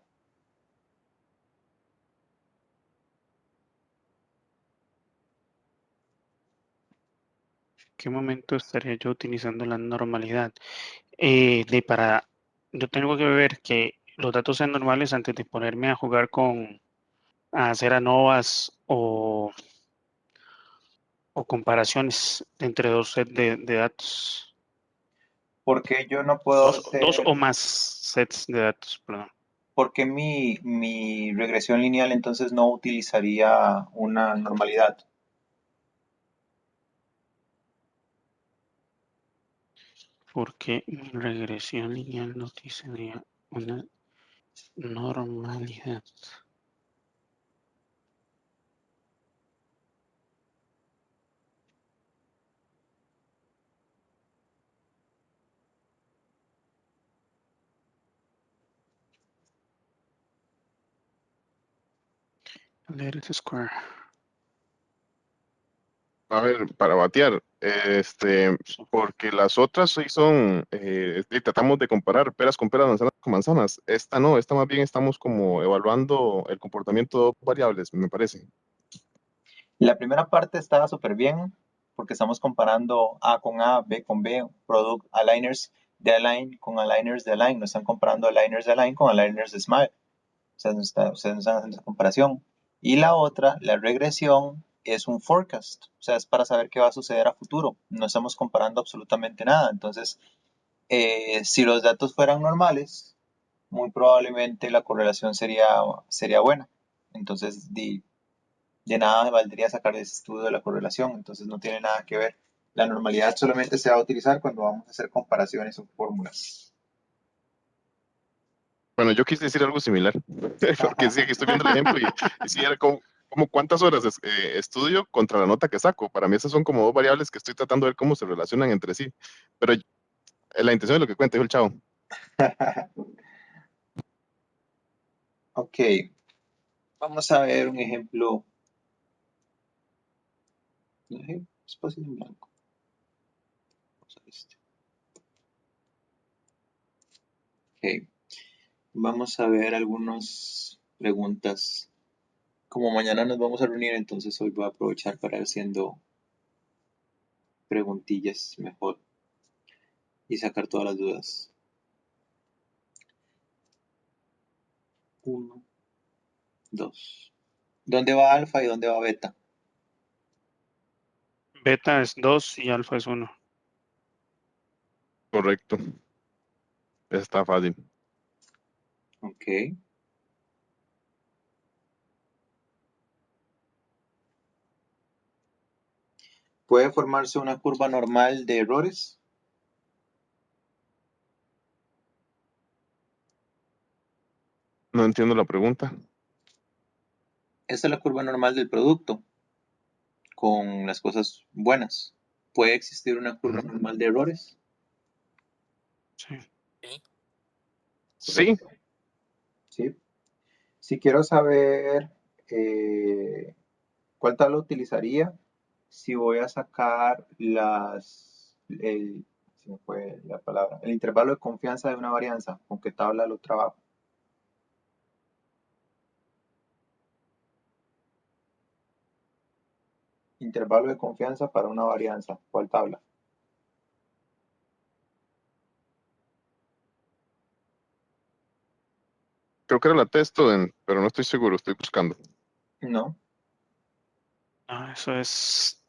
¿Qué momento estaría yo utilizando la normalidad? Yo tengo que ver que los datos sean normales antes de ponerme a jugar a hacer ANOVAs o comparaciones entre dos sets de datos. Porque yo no puedo Dos o más sets de datos, perdón. ¿Por qué mi regresión lineal entonces no utilizaría una normalidad? Porque mi regresión lineal no utilizaría una normalidad. Letter square. A ver, para batear, porque las otras sí son, tratamos de comparar peras con peras, manzanas con manzanas. Esta no, esta más bien estamos como evaluando el comportamiento de dos variables, me parece. La primera parte estaba súper bien porque estamos comparando A con A, B con B, product aligners de align con aligners de align. No están comparando aligners de align con aligners de smile. O sea, ustedes no están haciendo esa comparación. Y la otra, la regresión, es un forecast. O sea, es para saber qué va a suceder a futuro. No estamos comparando absolutamente nada. Entonces, si los datos fueran normales, muy probablemente la correlación sería buena. Entonces, de nada valdría sacar ese estudio de la correlación. Entonces, no tiene nada que ver. La normalidad solamente se va a utilizar cuando vamos a hacer comparaciones o fórmulas. Bueno, yo quise decir algo similar, porque sí, aquí estoy viendo el ejemplo y sí era como cuántas horas estudio contra la nota que saco. Para mí esas son como dos variables que estoy tratando de ver cómo se relacionan entre sí. Pero la intención de lo que cuenta, dijo el chavo. Ok, vamos a ver un ejemplo. Espacio en blanco. Vamos a ver este. Ok, vamos a ver algunas preguntas. Como mañana nos vamos a reunir, entonces hoy voy a aprovechar para ir haciendo preguntillas mejor y sacar todas las dudas. 1, 2. ¿Dónde va alfa y dónde va beta? Beta es 2 y alfa es 1. Correcto. Está fácil. Ok. ¿Puede formarse una curva normal de errores? No entiendo la pregunta. Esta es la curva normal del producto con las cosas buenas. ¿Puede existir una curva Ujú. normal de errores? Sí. Sí, Correcto. Sí. Si quiero saber cuál tabla utilizaría, si voy a sacar se me fue la palabra, el intervalo de confianza de una varianza, ¿con qué tabla lo trabajo? Intervalo de confianza para una varianza, ¿cuál tabla? creo que era la testo, pero no estoy seguro, estoy buscando. No, Eso es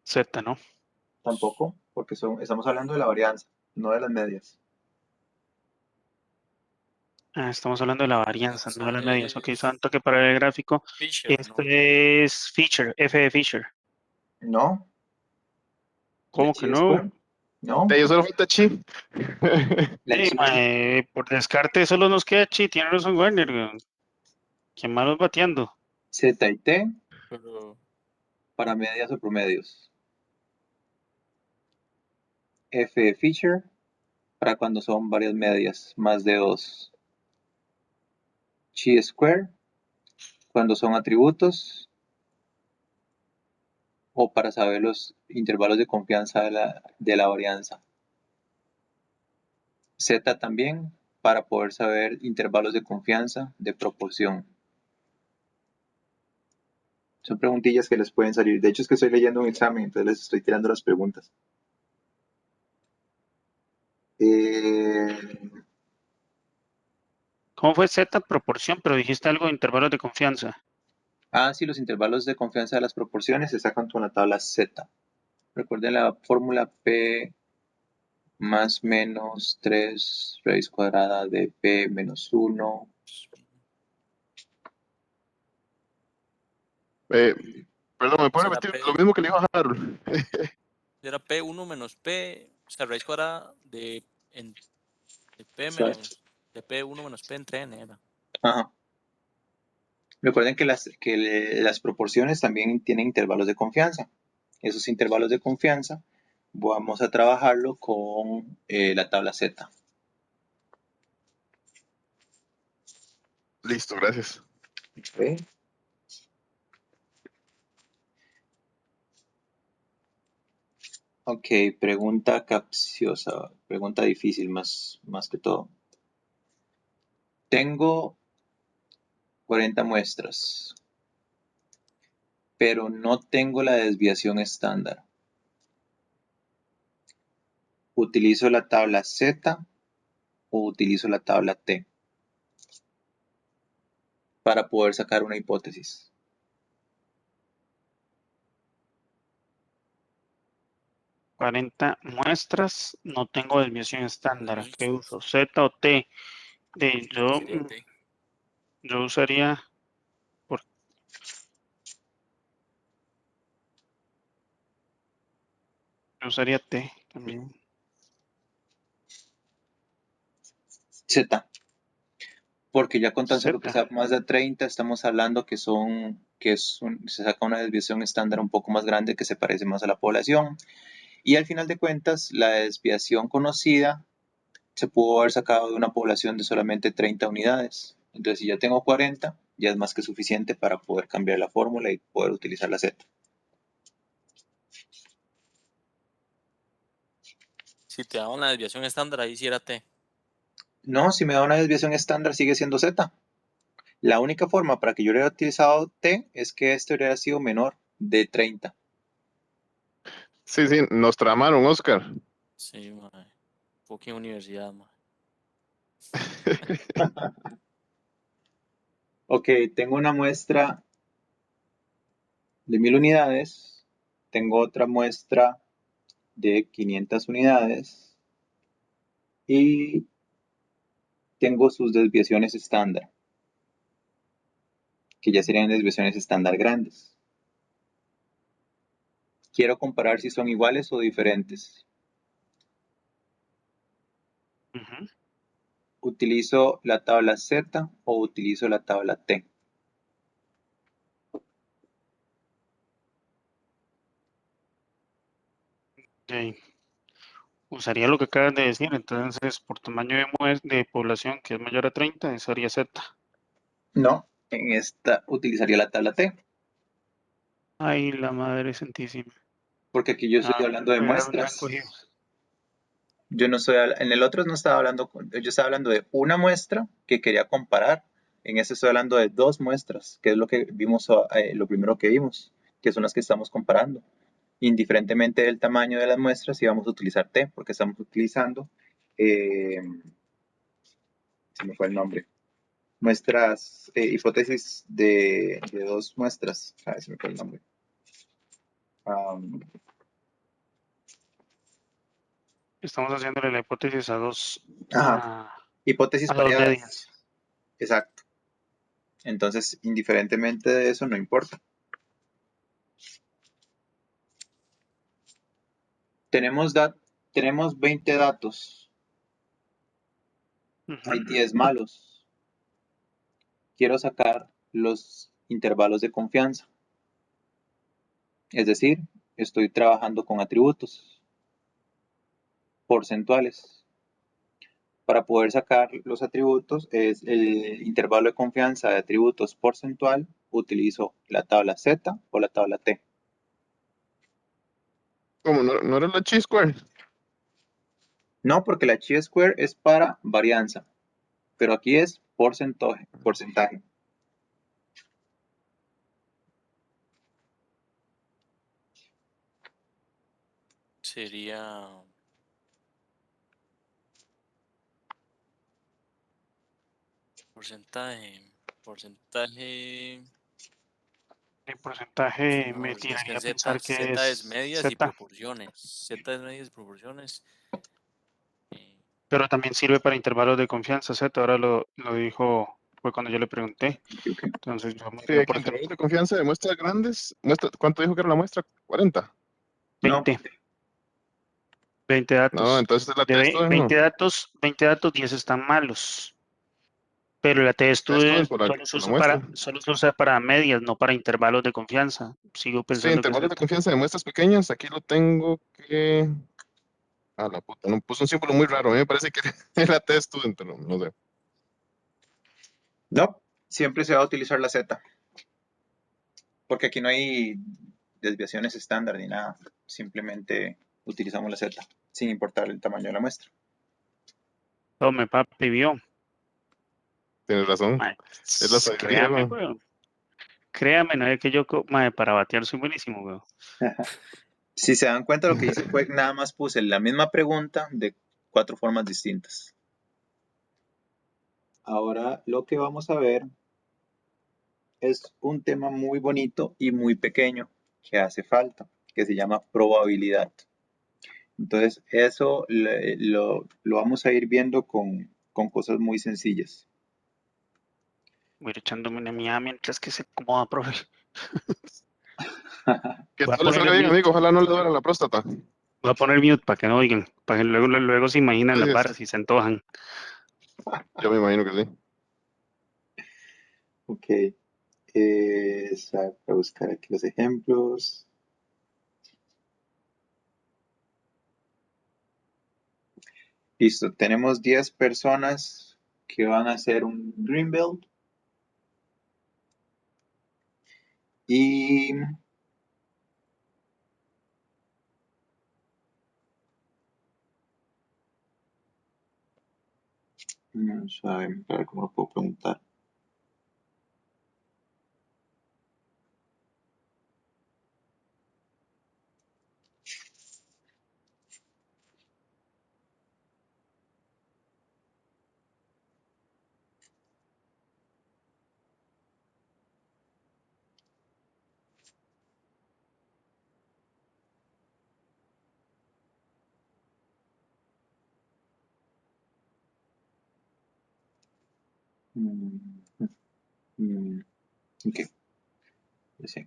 Z, ¿no? tampoco, porque estamos hablando de la varianza, no de las medias. Estamos hablando de la varianza, no de las medias. Ok, Es santo que para el gráfico. Fisher, Esto ¿no? es Fisher, F de Fisher. No, la ¿Cómo que chi-square, no? no, Yo solo falta chi. la Sí, chi, mae, por descarte solo nos queda Chi, tiene razón Werner, weón. Qué malos bateando. z y t Pero para medias o promedios. F de Fisher para cuando son varias medias, más de 2. Chi-square cuando son atributos o para saber los intervalos de confianza de la varianza. Z también para poder saber intervalos de confianza de proporción. Son preguntillas que les pueden salir. De hecho, es que estoy leyendo un examen, entonces les estoy tirando las preguntas. ¿Cómo fue Z? Proporción, pero dijiste algo de intervalos de confianza. Sí, los intervalos de confianza de las proporciones se sacan con la tabla Z. Recuerden la fórmula P más menos 3 raíz cuadrada de P menos 1. Perdón, ¿me puede será repetir P, lo mismo que le dijo a Harold? será P1 menos P, o sea, raíz cuadrada de P Exacto. menos, de P1 menos P entre N era. Ajá. Recuerden que las proporciones también tienen intervalos de confianza. Esos intervalos de confianza vamos a trabajarlo con la tabla Z. Listo, gracias. ¿Okay? Ok, pregunta capciosa, pregunta difícil más que todo. Tengo 40 muestras, pero no tengo la desviación estándar. ¿Utilizo la tabla Z o utilizo la tabla T para poder sacar una hipótesis? ¿40 muestras? No tengo desviación estándar. ¿Qué uso? ¿Z o T? Sería T. Yo usaría... Yo usaría T también. Z. Porque ya con tan solo que Z. sea más de 30, estamos hablando que se saca una desviación estándar un poco más grande que se parece más a la población. Y al final de cuentas, la desviación conocida se pudo haber sacado de una población de solamente 30 unidades. Entonces, si ya tengo 40, ya es más que suficiente para poder cambiar la fórmula y poder utilizar la Z. Si te daban la desviación estándar, ahí sí era T. No, si me da una desviación estándar, sigue siendo Z. La única forma para que yo hubiera utilizado T es que este hubiera sido menor de 30. Sí, sí, nos tramaron, Oscar. Sí, mae. Fucking universidad, mae. Ok, tengo una muestra de 1000 unidades. Tengo otra muestra de 500 unidades. Y tengo sus desviaciones estándar, que ya serían desviaciones estándar grandes. Quiero comparar si son iguales o diferentes. Ujú. ¿Utilizo la tabla Z o utilizo la tabla T? Ok. Usaría lo que acabas de decir. Entonces, por tamaño de población que es mayor a 30, usaría Z. No, en esta utilizaría la tabla T, Ay, la madre santísima. porque aquí yo estoy hablando de No he cogido. muestras. Yo no estoy, en el otro no estaba hablando, yo estaba hablando de una muestra que quería comparar. En este estoy hablando de dos muestras, que es lo que vimos, lo primero que vimos, que son las que estamos comparando. Indiferentemente del tamaño de las muestras, si vamos a utilizar T, porque estamos utilizando, se me fue el nombre, muestras, hipótesis de dos muestras. A ver, se me fue el nombre. Estamos haciéndole la hipótesis Ajá, a, hipótesis a dos pareadas. medias. Exacto. Entonces, indiferentemente de eso, no importa. Tenemos 20 datos. Ujú. Hay 10 malos. Quiero sacar los intervalos de confianza. Es decir, estoy trabajando con atributos porcentuales. Para poder sacar los atributos, es el intervalo de confianza de atributos porcentual, utilizo la tabla Z o la tabla T. ¿Cómo? ¿No era la chi-square? No, porque la chi-square es para varianza, pero aquí es porcentaje. Sería porcentaje. El porcentaje No, me porque es que tiraría en a Z, pensar que Z es es medias y Z, proporciones. Z es medias y proporciones. eh, pero también sirve para intervalos de confianza, Z. Ahora lo dijo, fue cuando yo le pregunté. Ok. Entonces yo me Sí, iría aquí por intervalos de confianza de muestras grandes. ¿Cuánto dijo que era la muestra? 40. No, 20 No, datos. entonces es la De test 20 no. datos, 10 están malos. Pero la La test test por la muestra. solo se usa para medias, no para intervalos de confianza. Sigo Sí, pensando que es intervalos de Z. confianza de muestras pequeñas. Aquí lo tengo que. A la puta, no puso un símbolo muy raro. A mí me parece que era test dentro, no sé. no, siempre se va a utilizar la Z, porque aquí no hay desviaciones estándar ni nada. Simplemente utilizamos la Z, sin importar el tamaño de la muestra. Tome, papi, vio. Tienes razón. Mae, Es la sabiduría, créame, weón. weón. Créame, no es que yo, mae, para batear soy buenísimo, weón. Si se dan cuenta, lo que hice fue nada más puse la misma pregunta de 4 formas distintas. Ahora lo que vamos a ver es un tema muy bonito y muy pequeño que hace falta, que se llama probabilidad. Entonces, eso lo vamos a ir viendo con cosas muy sencillas. Voy a ir echándome una mía mientras que se acomoda, profe. Que Voy a todo le salga ponerle bien, mute. amigo. Ojalá no le duela la próstata. Voy a poner mute para que no oigan, para que luego se imaginan las Gracias. varas y se antojan. Yo me imagino que sí. Ok, voy a buscar aquí los ejemplos. Listo, tenemos 10 personas que van a hacer un green belt. Y vamos a ver cómo lo puedo preguntar. Mm, ok, sí.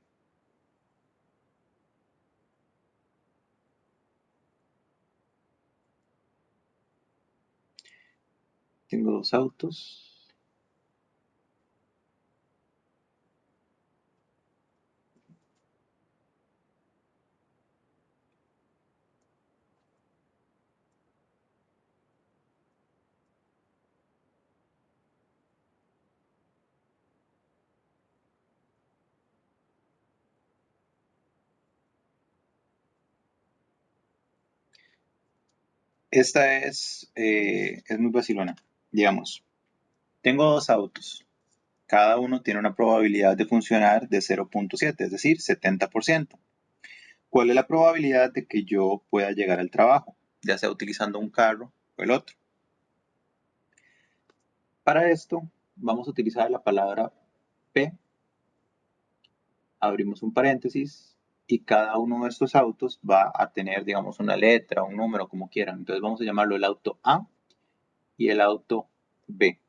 Tengo 2 autos. Esta es muy vacilona. Digamos, tengo 2 autos. Cada uno tiene una probabilidad de funcionar de 0.7, es decir, 70%. ¿Cuál es la probabilidad de que yo pueda llegar al trabajo, ya sea utilizando un carro o el otro? Para esto, vamos a utilizar la palabra P, abrimos un paréntesis y cada uno de estos autos va a tener, digamos, una letra, un número, como quieran. Entonces vamos a llamarlo el auto A y el auto B.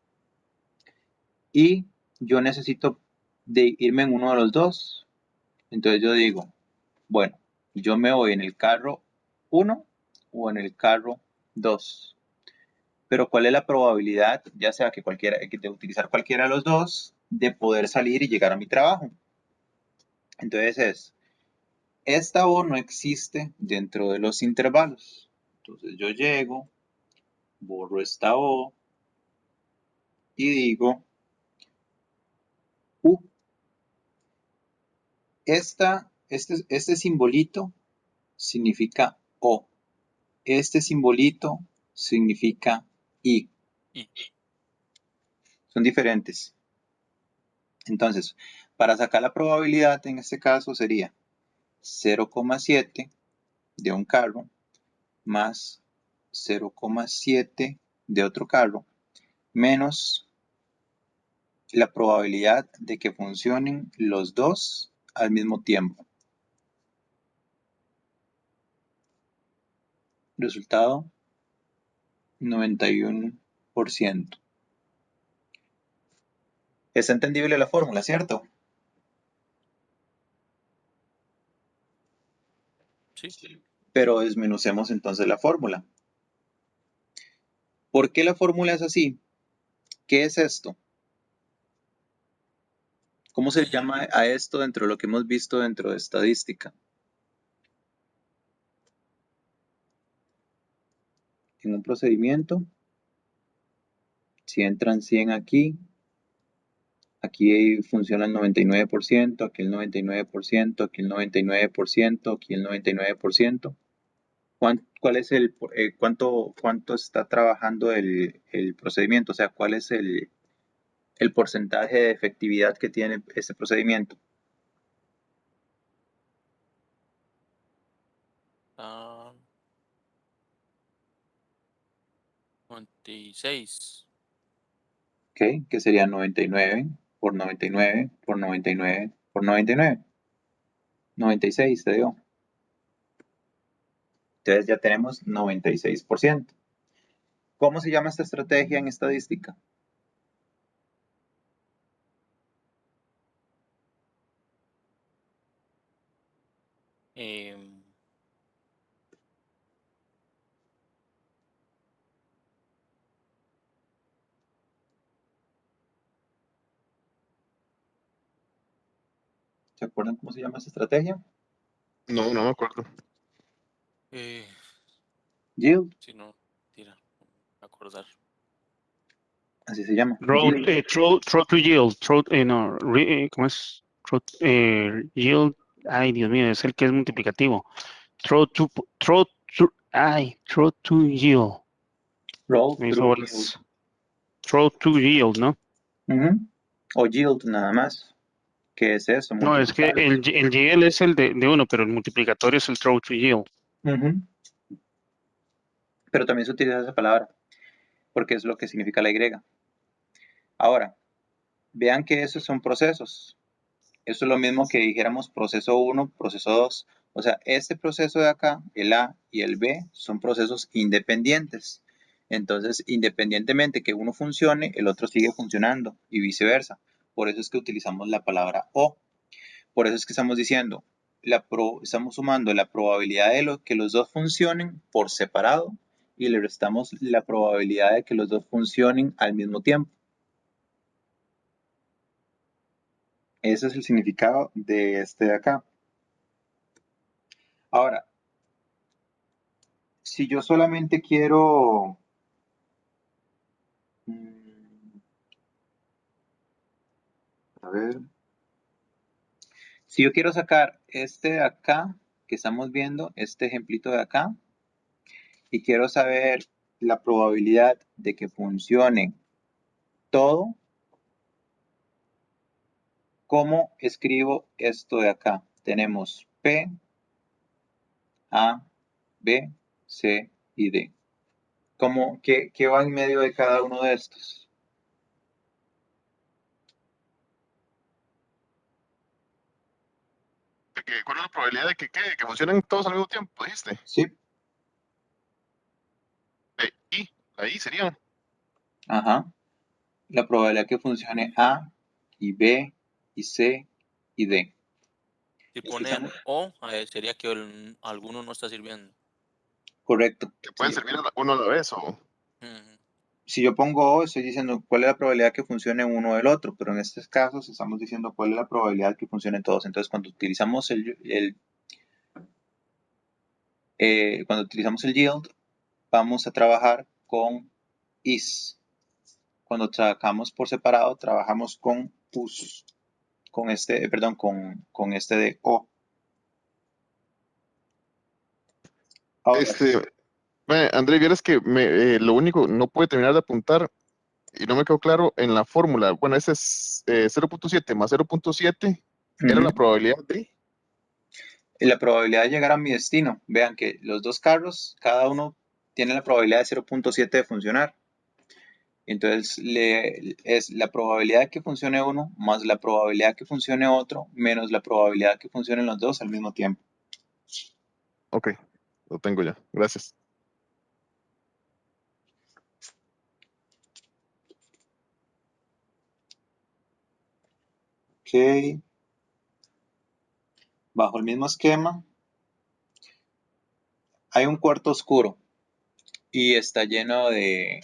y yo necesito de irme en uno de los dos. Entonces yo digo, bueno, yo me voy en el carro 1 o en el carro 2. Pero ¿cuál es la probabilidad, ya sea que de utilizar cualquiera de los dos, de poder salir y llegar a mi trabajo? Entonces esta O no existe dentro de los intervalos. Entonces yo llego, borro esta O y digo U. Este simbolito significa O. Este simbolito significa I. Y Son diferentes. Entonces, para sacar la probabilidad en este caso sería 0,7 de un carro más 0,7 de otro carro menos la probabilidad de que funcionen los dos al mismo tiempo. Resultado 91%. ¿Está entendible la fórmula, cierto? sí. Pero desmenucemos entonces la fórmula. ¿Por qué la fórmula es así? ¿Qué es esto? ¿Cómo se llama a esto dentro de lo que hemos visto dentro de estadística? En un procedimiento, si entran 100 aquí, aquí funciona el 99%, aquí el 99%, aquí el 99%, aquí el 99%. ¿Cuál es cuánto está trabajando el procedimiento? O sea, ¿cuál es el porcentaje de efectividad que tiene este procedimiento? Ah, 96. ¿Ok? Que sería 99 por 99 por 99 por 99. 96 te dio. Entonces ya tenemos 96%. ¿Cómo se llama esta estrategia en estadística? em, ¿Se acuerdan cómo se llama esta estrategia? No, no me acuerdo. Yield, Si no, tira, no me voy a acordar. así se llama. Road, Yield. throw to yield, no, ¿cómo es? Yield, ay, Dios mío, es el que es multiplicativo. Throw to yield. Roll Me hizo through yield. bolas. Throw to yield, ¿no? O yield nada más. ¿Qué es eso? No, es que Multiplicar. el yield es el de uno, pero el multiplicatorio es el throw to yield. Pero también se utiliza esa palabra porque es lo que significa la Y. Ahora, vean que esos son procesos. Eso es lo mismo que dijéramos proceso 1, proceso 2. O sea, este proceso de acá, el A y el B, son procesos independientes. Entonces, independientemente que uno funcione, el otro sigue funcionando y viceversa. Por eso es que utilizamos la palabra O. Por eso es que estamos diciendo, estamos sumando la probabilidad de que los dos funcionen por separado y le restamos la probabilidad de que los dos funcionen al mismo tiempo. Ese es el significado de este de acá. Ahora, si yo solamente quiero... A ver. Si yo quiero sacar este de acá, que estamos viendo, este ejemplito de acá, y quiero saber la probabilidad de que funcione todo, ¿cómo escribo esto de acá? Tenemos P, A, B, C y D. ¿Qué va en medio de cada uno de estos? ¿Cuál es la probabilidad de que funcionen todos al mismo tiempo? Dijiste. Sí. Y ahí sería. Ajá. la probabilidad que funcione A y B y C y D. Si Es que ponen estamos- O, sería que alguno no está sirviendo. Correcto. Que pueden servir uno a la vez o... Ujú. Si yo pongo O, estoy diciendo cuál es la probabilidad que funcione uno del otro, pero en estos casos estamos diciendo cuál es la probabilidad que funcionen todos. Entonces, cuando utilizamos cuando utilizamos el yield, vamos a trabajar con is. Cuando trabajamos por separado, trabajamos con us, con este, perdón, con este de O. Ahora, André, vieras que lo único, no pude terminar de apuntar y no me quedó claro en la fórmula. Bueno, ese es 0.7 más 0.7 era la probabilidad de... la probabilidad de llegar a mi destino. Vean que los dos carros, cada uno tiene la probabilidad de 0.7 de funcionar. Entonces es la probabilidad de que funcione uno más la probabilidad que funcione otro menos la probabilidad que funcionen los dos al mismo tiempo. Ok, lo tengo ya. Gracias. Ok. Bajo el mismo esquema, hay un cuarto oscuro y está lleno de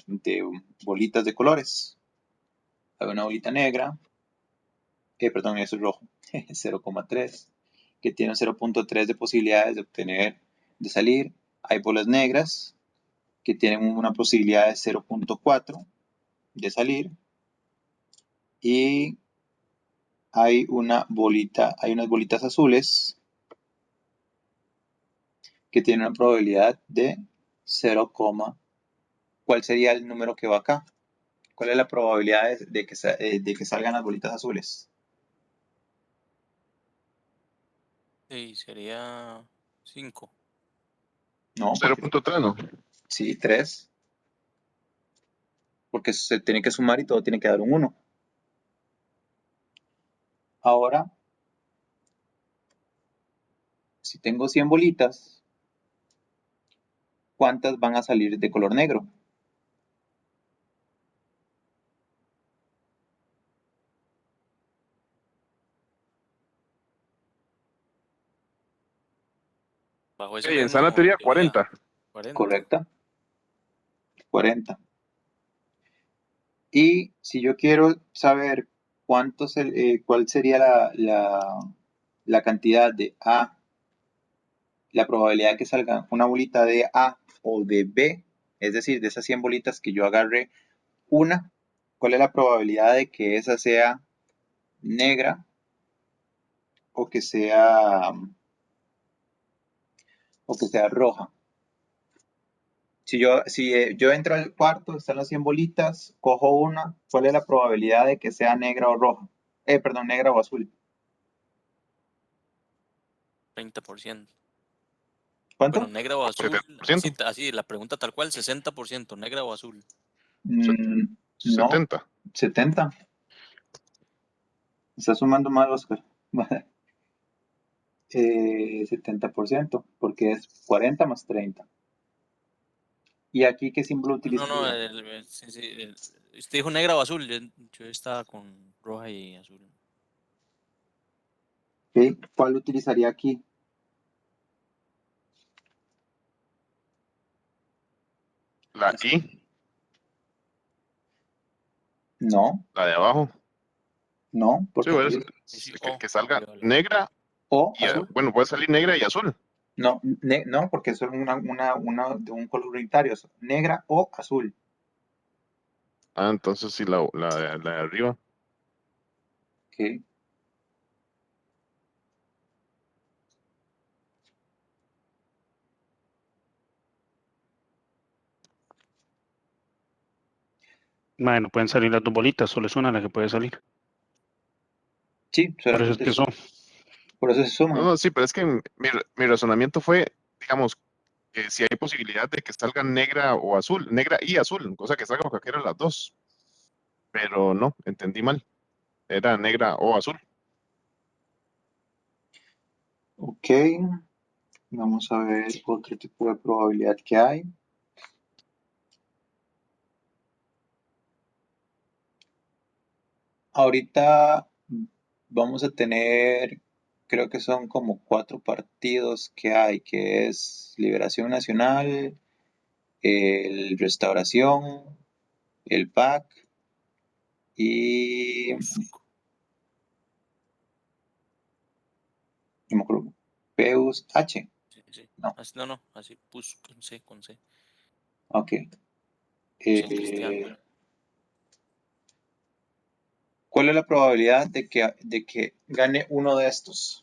bolitas de colores. Hay una bolita negra, perdón, eso es rojo, 0,3, que tiene 0.3 de posibilidades de obtener, de salir. Hay bolas negras que tienen una posibilidad de 0.4 de salir. Y hay unas bolitas azules que tienen una probabilidad de 0, ¿cuál sería el número que va acá? ¿Cuál es la probabilidad de que salgan las bolitas azules? Sí, sería 5. No, porque 0.3, ¿no? sí, 3, porque se tiene que sumar y todo tiene que dar un 1. Ahora, si tengo 100 bolitas, ¿cuántas van a salir de color negro? Bajo ese En mismo sana teoría, teoría, 40. 40. Correcta, 40. Y si yo quiero saber cuál sería la cantidad de A, la probabilidad de que salga una bolita de A o de B, es decir, de esas 100 bolitas que yo agarre una, ¿cuál es la probabilidad de que esa sea negra o que sea roja? Si yo entro al cuarto, están las 100 bolitas, cojo una, ¿cuál es la probabilidad de que sea negra o roja? Perdón, negra o azul. 30%. ¿Cuánto? Bueno, negra o azul, 70%. así la pregunta tal cual, 60%, negra o azul. No, 70. 70. Está sumando mal, Oscar. 70%, porque es 40 más 30. ¿Y aquí qué símbolo No, utilizaría? sí, sí, usted dijo negra o azul, yo estaba con roja y azul. ¿Ok? ¿Cuál utilizaría aquí? La I, No, la de abajo. no, Sí, porque bueno, aquí es Sí, que oh, salga vale, vale. negra o y, azul. bueno, puede salir negra y azul. No, no, porque son una de un color unitario, negra o azul. Ah, entonces sí, la de arriba. ¿Ok? Bueno, pueden salir las dos bolitas, solo es una la que puede salir. Sí, Por eso es solamente que son. por eso se No, suman. no, sí, pero es que mi razonamiento fue, digamos, que si hay posibilidad de que salga negra o azul, negra y azul, cosa que salga cualquiera de las dos. Pero no, entendí mal. Era negra o azul. Ok, vamos a ver otro tipo de probabilidad que hay. Ahorita vamos a tener, creo que son como 4 partidos que hay, que es Liberación Nacional, el Restauración, el PAC y no me acuerdo, PEUS H. Sí, sí. No. No, así, pues con C. Ok. Sí, Cristiano. ¿Cuál es la probabilidad de que gane uno de estos?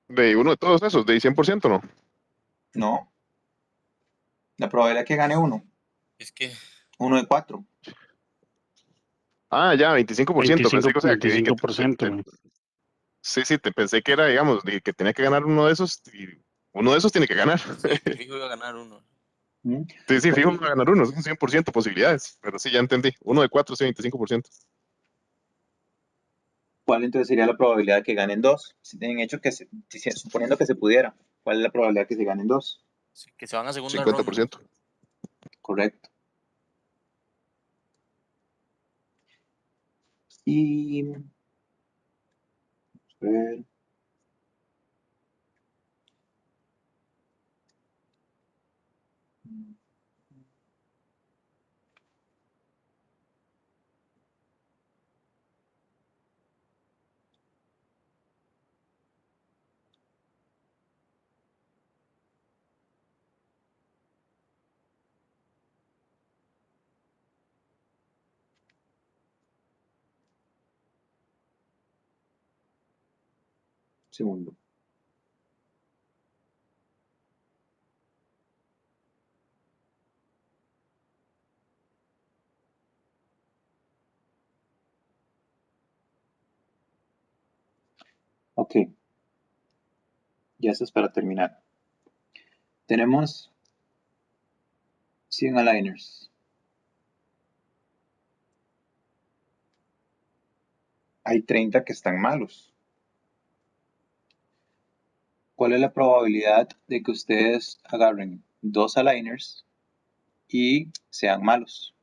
De uno de todos esos, de 100%, ¿no? No. La probabilidad que gane uno. Es que Uno de 4. Ah, ya, 25%. Pensé 25, que, o sea, que 25%, güey. sí, sí, te pensé que era, digamos, que tenía que ganar uno de esos y uno de esos tiene que ganar. sí, que fijo iba a ganar uno. Sí, sí, fijo, va a ganar uno, son 100% posibilidades, pero sí, ya entendí. Uno de cuatro, sí, 25%. ¿Cuál entonces sería la probabilidad de que ganen dos? Suponiendo que se pudiera, ¿cuál es la probabilidad que se ganen dos? Sí, que se van a segunda ronda. 50%. Correcto. Y a ver, segundo. Ok, ya eso es para terminar. Tenemos 100 aligners. Hay 30 que están malos. ¿Cuál es la probabilidad de que ustedes agarren 2 aligners y sean malos?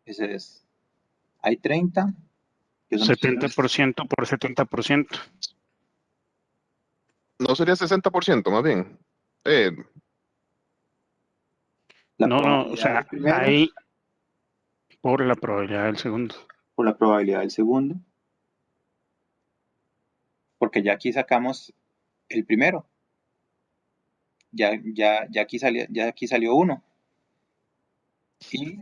Ese es. Hay 30 que son 70% por 70%. No sería 60%, más bien. Eh, la No, no, o probabilidad del sea, primero hay por la probabilidad del segundo. por la probabilidad del segundo, porque ya aquí sacamos el primero. Ya aquí salió uno. Y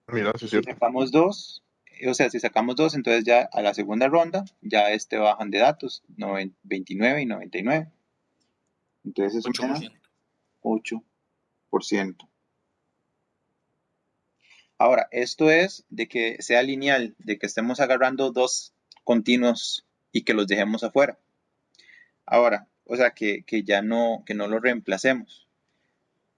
mira, sí es si cierto. sacamos dos, o sea, si sacamos dos, entonces ya a la segunda ronda, ya bajan de datos, 29 y 99. Entonces eso me da 8%. 8%. Ahora, esto es de que sea lineal, de que estemos agarrando dos continuos y que los dejemos afuera. Ahora, o sea, que ya no, que no lo reemplacemos.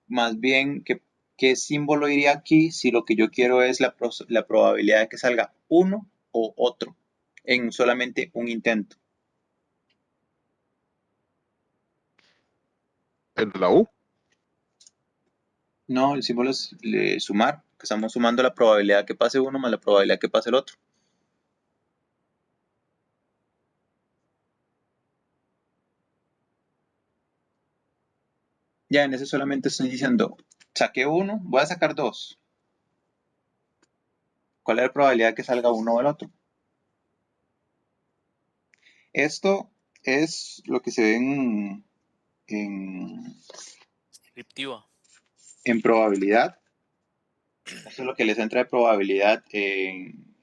Más bien, ¿qué símbolo iría aquí si lo que yo quiero es la probabilidad de que salga uno o otro en solamente un intento? ¿El de la U? No, el símbolo es sumar, que estamos sumando la probabilidad que pase uno más la probabilidad que pase el otro. Ya en ese solamente estoy diciendo, saqué uno, voy a sacar dos. ¿Cuál es la probabilidad de que salga uno o el otro? Esto es lo que se ve Descriptiva. en probabilidad. Esto es lo que les entra de probabilidad en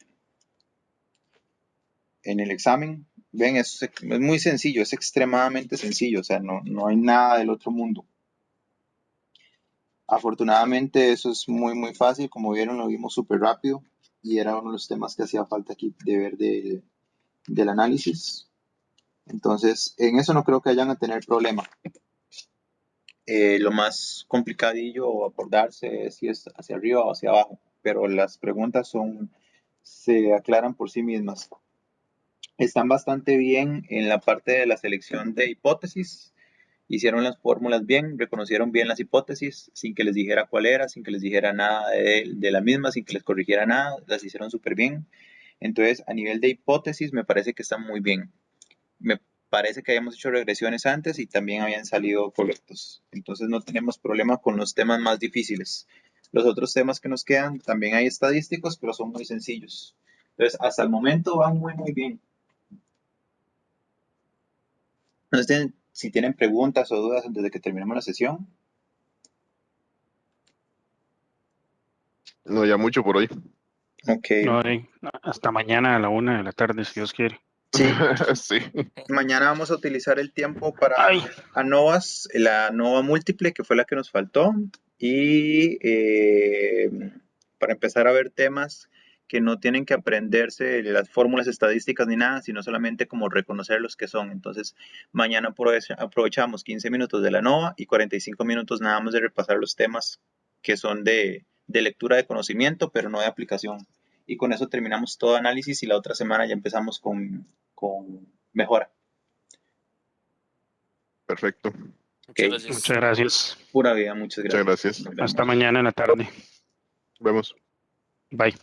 el examen. Ven, es muy sencillo, es extremadamente sencillo, o sea, no hay nada del otro mundo. Afortunadamente eso es muy fácil, como vieron lo vimos súper rápido y era uno de los temas que hacía falta aquí de ver del análisis. Entonces, en eso no creo que vayan a tener problema. Lo más complicadillo acordarse es si es hacia arriba o hacia abajo, pero las preguntas se aclaran por sí mismas. Están bastante bien en la parte de la selección de hipótesis hicieron las fórmulas bien, reconocieron bien las hipótesis, sin que les dijera cuál era, sin que les dijera nada de la misma, sin que les corrigiera nada, las hicieron súper bien. Entonces, a nivel de hipótesis, me parece que están muy bien. Me parece que habíamos hecho regresiones antes y también habían salido correctos. Entonces, no tenemos problema con los temas más difíciles. Los otros temas que nos quedan, también hay estadísticos, pero son muy sencillos. Entonces, hasta el momento van muy, muy bien. No sé si tienen preguntas o dudas antes de que terminemos la sesión. No, ya mucho por hoy. Ok. No, hasta mañana a la 1 de la tarde, si Dios quiere. Sí, Sí. mañana vamos a utilizar el tiempo para Ay, ANOVAs, la ANOVA múltiple, que fue la que nos faltó, y para empezar a ver temas que no tienen que aprenderse las fórmulas estadísticas ni nada, sino solamente como reconocer los que son. Entonces, mañana aprovechamos 15 minutos de la ANOVA y 45 minutos nada más de repasar los temas que son de lectura de conocimiento, pero no de aplicación. Y con eso terminamos todo análisis y la otra semana ya empezamos con mejora. Perfecto. Muchas Ok. gracias. muchas gracias. Pura vida, muchas Muchas gracias. gracias. Nos vemos. Hasta mañana en la tarde. Vemos. Bye.